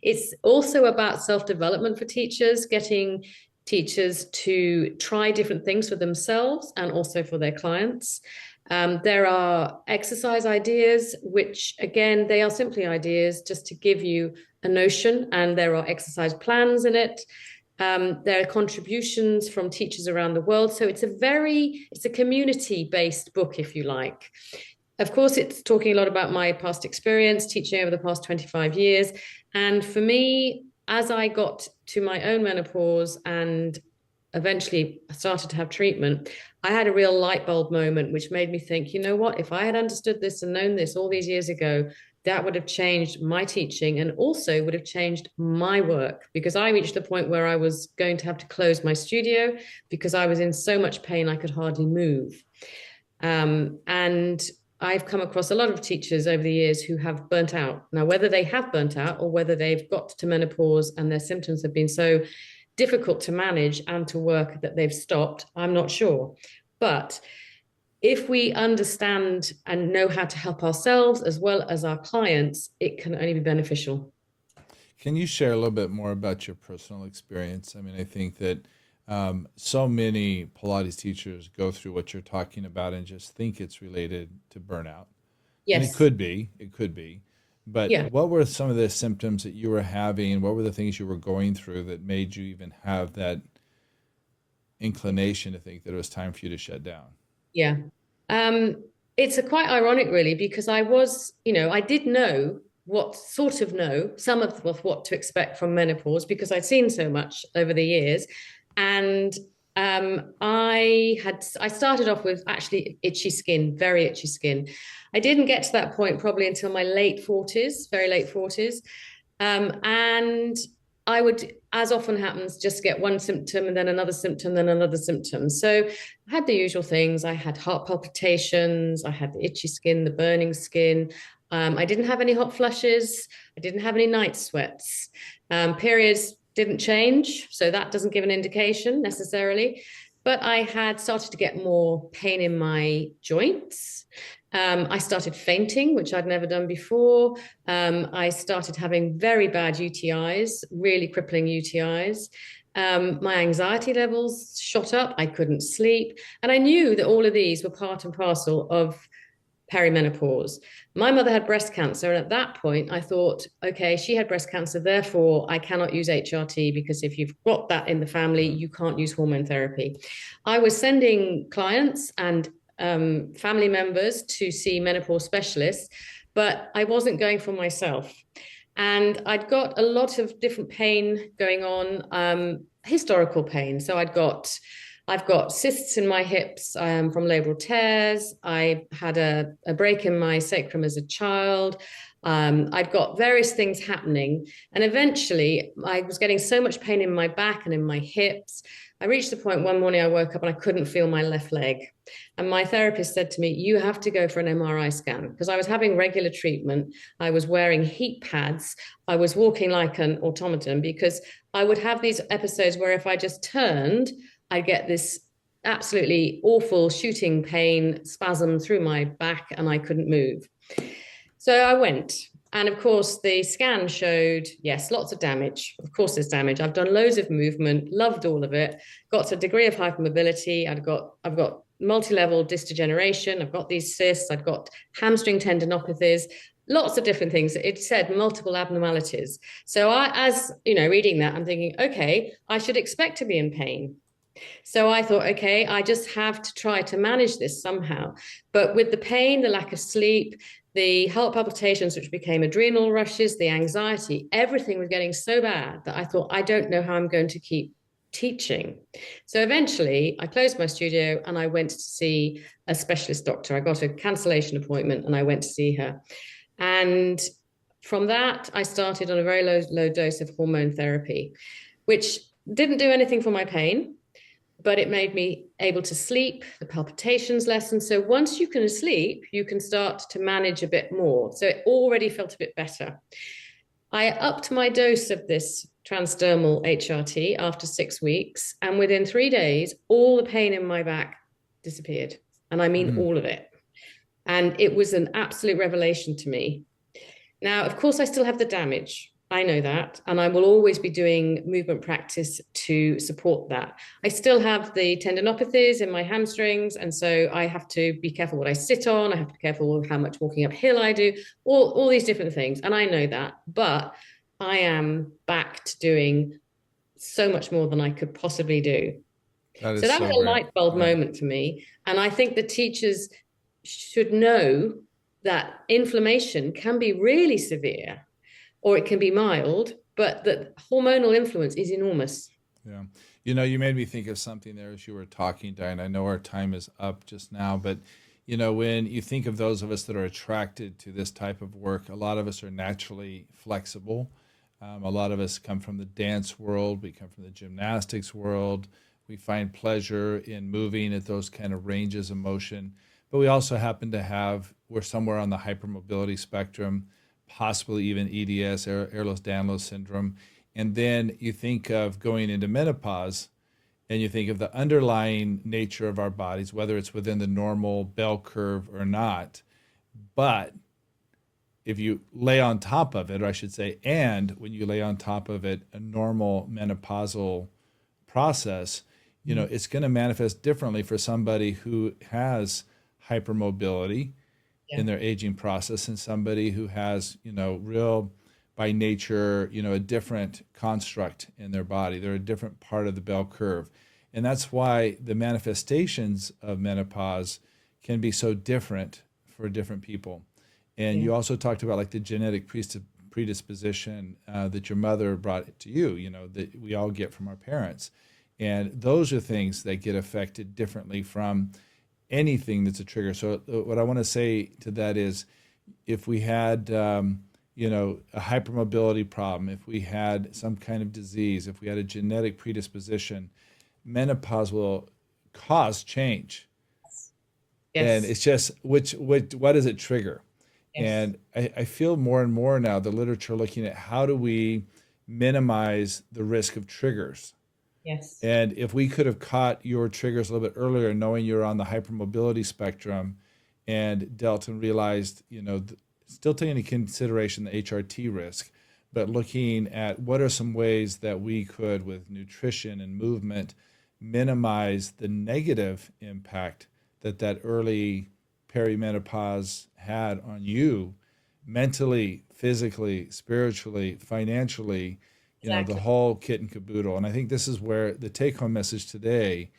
[SPEAKER 2] it's also about self-development for teachers, getting teachers to try different things for themselves and also for their clients. There are exercise ideas, which again, they are simply ideas just to give you a notion, and there are exercise plans in it. There are contributions from teachers around the world. So it's a community-based book, if you like. Of course, it's talking a lot about my past experience teaching over the past 25 years. And for me, as I got to my own menopause and eventually started to have treatment, I had a real light bulb moment, which made me think, you know what, if I had understood this and known this all these years ago, that would have changed my teaching and also would have changed my work, because I reached the point where I was going to have to close my studio because I was in so much pain I could hardly move. And I've come across a lot of teachers over the years who have burnt out. Now, whether they have burnt out or whether they've got to menopause and their symptoms have been so difficult to manage and to work that they've stopped, I'm not sure. But if we understand and know how to help ourselves as well as our clients, it can only be beneficial.
[SPEAKER 1] Can you share a little bit more about your personal experience? I mean, I think that so many Pilates teachers go through what you're talking about and just think it's related to burnout. And
[SPEAKER 2] Yes.
[SPEAKER 1] it could be. But
[SPEAKER 2] Yeah.
[SPEAKER 1] what were some of the symptoms that you were having? What were the things you were going through that made you even have that inclination to think that it was time for you to shut down?
[SPEAKER 2] Yeah. It's a quite ironic, really, because I was, I did know know some of what to expect from menopause because I'd seen so much over the years. And I started off with actually itchy skin, very itchy skin. I didn't get to that point probably until my late 40s, very late 40s. And I would, as often happens, just get one symptom and then another symptom, then another symptom. So I had the usual things. I had heart palpitations, I had the itchy skin, the burning skin. I didn't have any hot flushes. I didn't have any night sweats. Periods didn't change, so that doesn't give an indication necessarily. But I had started to get more pain in my joints. I started fainting, which I'd never done before. I started having very bad UTIs, really crippling UTIs. My anxiety levels shot up. I couldn't sleep. And I knew that all of these were part and parcel of perimenopause. My mother had breast cancer. And at that point, I thought, okay, she had breast cancer. Therefore, I cannot use HRT because if you've got that in the family, you can't use hormone therapy. I was sending clients and family members to see menopause specialists, but I wasn't going for myself. And I'd got a lot of different pain going on, historical pain. So I've got cysts in my hips from labral tears. I had a break in my sacrum as a child. I'd got various things happening. And eventually, I was getting so much pain in my back and in my hips. I reached the point one morning I woke up and I couldn't feel my left leg. And my therapist said to me, you have to go for an MRI scan because I was having regular treatment. I was wearing heat pads. I was walking like an automaton because I would have these episodes where if I just turned, I get this absolutely awful shooting pain, spasm through my back, and I couldn't move. So I went. And of course, the scan showed, yes, lots of damage. Of course, there's damage. I've done loads of movement, loved all of it, got a degree of hypermobility. I've got multi-level disc degeneration. I've got these cysts. I've got hamstring tendinopathies, lots of different things. It said multiple abnormalities. So as you know, reading that, I'm thinking, okay, I should expect to be in pain. So I thought, okay, I just have to try to manage this somehow. But with the pain, the lack of sleep, the heart palpitations, which became adrenal rushes, the anxiety, everything was getting so bad that I thought, I don't know how I'm going to keep teaching. So eventually I closed my studio and I went to see a specialist doctor. I got a cancellation appointment and I went to see her. And from that, I started on a very low dose of hormone therapy, which didn't do anything for my pain, but it made me able to sleep, the palpitations lessened. So once you can sleep, you can start to manage a bit more. So it already felt a bit better. I upped my dose of this transdermal HRT after 6 weeks. And within 3 days, all the pain in my back disappeared. And I mean,
[SPEAKER 1] Mm.
[SPEAKER 2] all of it. And it was an absolute revelation to me. Now, of course, I still have the damage. I know that. And I will always be doing movement practice to support that. I still have the tendinopathies in my hamstrings. And so I have to be careful what I sit on. I have to be careful how much walking uphill I do, all these different things. And I know that. But I am back to doing so much more than I could possibly do.
[SPEAKER 1] That
[SPEAKER 2] So
[SPEAKER 1] is
[SPEAKER 2] that was
[SPEAKER 1] so
[SPEAKER 2] a
[SPEAKER 1] great.
[SPEAKER 2] light bulb
[SPEAKER 1] Yeah.
[SPEAKER 2] moment for me. And I think the teachers should know that inflammation can be really severe or it can be mild, but that hormonal influence is enormous.
[SPEAKER 1] Yeah. You know, you made me think of something there as you were talking, Diane. I know our time is up just now, but when you think of those of us that are attracted to this type of work, a lot of us are naturally flexible. A lot of us come from the dance world, we come from the gymnastics world. We find pleasure in moving at those kind of ranges of motion. But we also happen to we're somewhere on the hypermobility spectrum, possibly even EDS, Ehlers-Danlos syndrome. And then you think of going into menopause and you think of the underlying nature of our bodies, whether it's within the normal bell curve or not. But if you lay on top of it, or I should say, and when you lay on top of it a normal menopausal process, it's going to manifest differently for somebody who has hypermobility
[SPEAKER 2] Yeah.
[SPEAKER 1] in their aging process and somebody who has, real by nature, a different construct in their body. They're a different part of the bell curve. And that's why the manifestations of menopause can be so different for different people. And
[SPEAKER 2] Yeah.
[SPEAKER 1] you also talked about like the genetic predisposition that your mother brought to you, that we all get from our parents. And those are things that get affected differently from anything that's a trigger. So what I want to say to that is if we had, a hypermobility problem, if we had some kind of disease, if we had a genetic predisposition, menopause will cause change. And
[SPEAKER 2] Yes.
[SPEAKER 1] it's just what does it trigger?
[SPEAKER 2] Yes.
[SPEAKER 1] And I feel more and more now the literature looking at how do we minimize the risk of triggers.
[SPEAKER 2] Yes.
[SPEAKER 1] And if we could have caught your triggers a little bit earlier, knowing you're on the hypermobility spectrum and dealt and realized, still taking into consideration the HRT risk, but looking at what are some ways that we could, with nutrition and movement, minimize the negative impact that early perimenopause had on you mentally, physically, spiritually, financially, the
[SPEAKER 2] Exactly.
[SPEAKER 1] whole kit and caboodle. And I think this is where the take home message today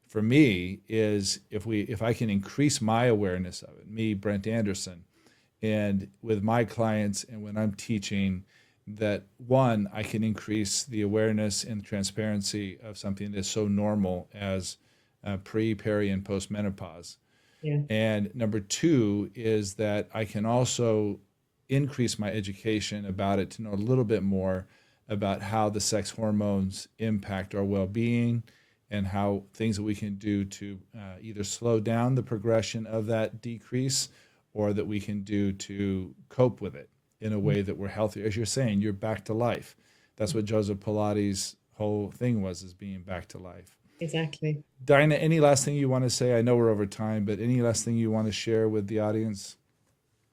[SPEAKER 1] for me is if I can increase my awareness of it, me, Brent Anderson, and with my clients and when I'm teaching, that one, I can increase the awareness and transparency of something that's so normal as pre, peri, and post menopause.
[SPEAKER 2] Yeah.
[SPEAKER 1] And number two is that I can also increase my education about it to know a little bit more about how the sex hormones impact our well being and how things that we can do to either slow down the progression of that decrease or that we can do to cope with it in a way that we're healthy. As you're saying, you're back to life. That's what Joseph Pilates' whole thing was, is being back to life.
[SPEAKER 2] Exactly.
[SPEAKER 1] Dinah, any last thing you want to say? I know we're over time, but any last thing you want to share with the audience?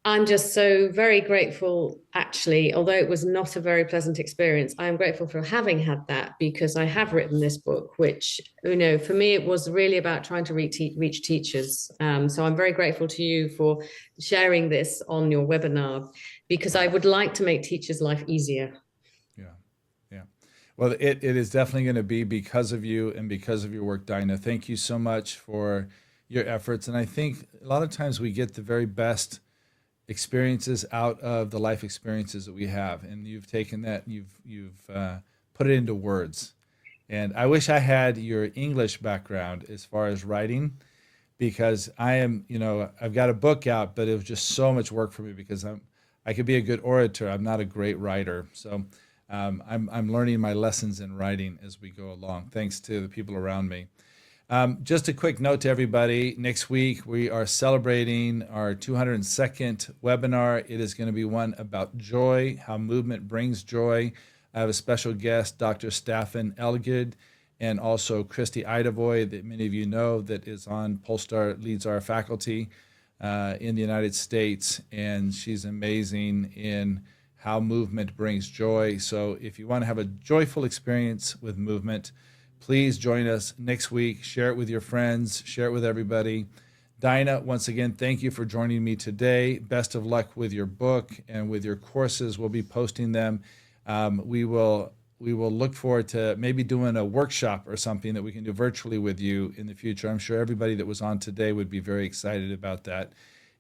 [SPEAKER 2] I'm just so very grateful, actually, although it was not a very pleasant experience. I am grateful for having had that because I have written this book, which, for me, it was really about trying to reach teachers. So I'm very grateful to you for sharing this on your webinar because I would like to make teachers' life easier.
[SPEAKER 1] Yeah. Yeah. Well, it is definitely going to be because of you and because of your work, Dinah. Thank you so much for your efforts. And I think a lot of times we get the very best experiences out of the life experiences that we have, and you've taken that, you've put it into words. And I wish I had your English background as far as writing, because I am, I've got a book out, but it was just so much work for me because I could be a good orator. I'm not a great writer. So I'm learning my lessons in writing as we go along, thanks to the people around me. Just a quick note to everybody. Next week, we are celebrating our 202nd webinar. It is going to be one about joy, how movement brings joy. I have a special guest, Dr. Staffan Elgid, and also Christy Idavoy, that many of you know, that is on Polestar, leads our faculty in the United States. And she's amazing in how movement brings joy. So if you want to have a joyful experience with movement, please join us next week. Share it with your friends. Share it with everybody. Dinah, once again, thank you for joining me today. Best of luck with your book and with your courses. We'll be posting them. We will look forward to maybe doing a workshop or something that we can do virtually with you in the future. I'm sure everybody that was on today would be very excited about that.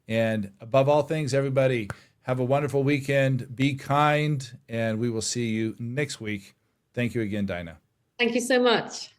[SPEAKER 1] And above all things, everybody, have a wonderful weekend. Be kind, and we will see you next week. Thank you again, Dinah.
[SPEAKER 2] Thank you so much.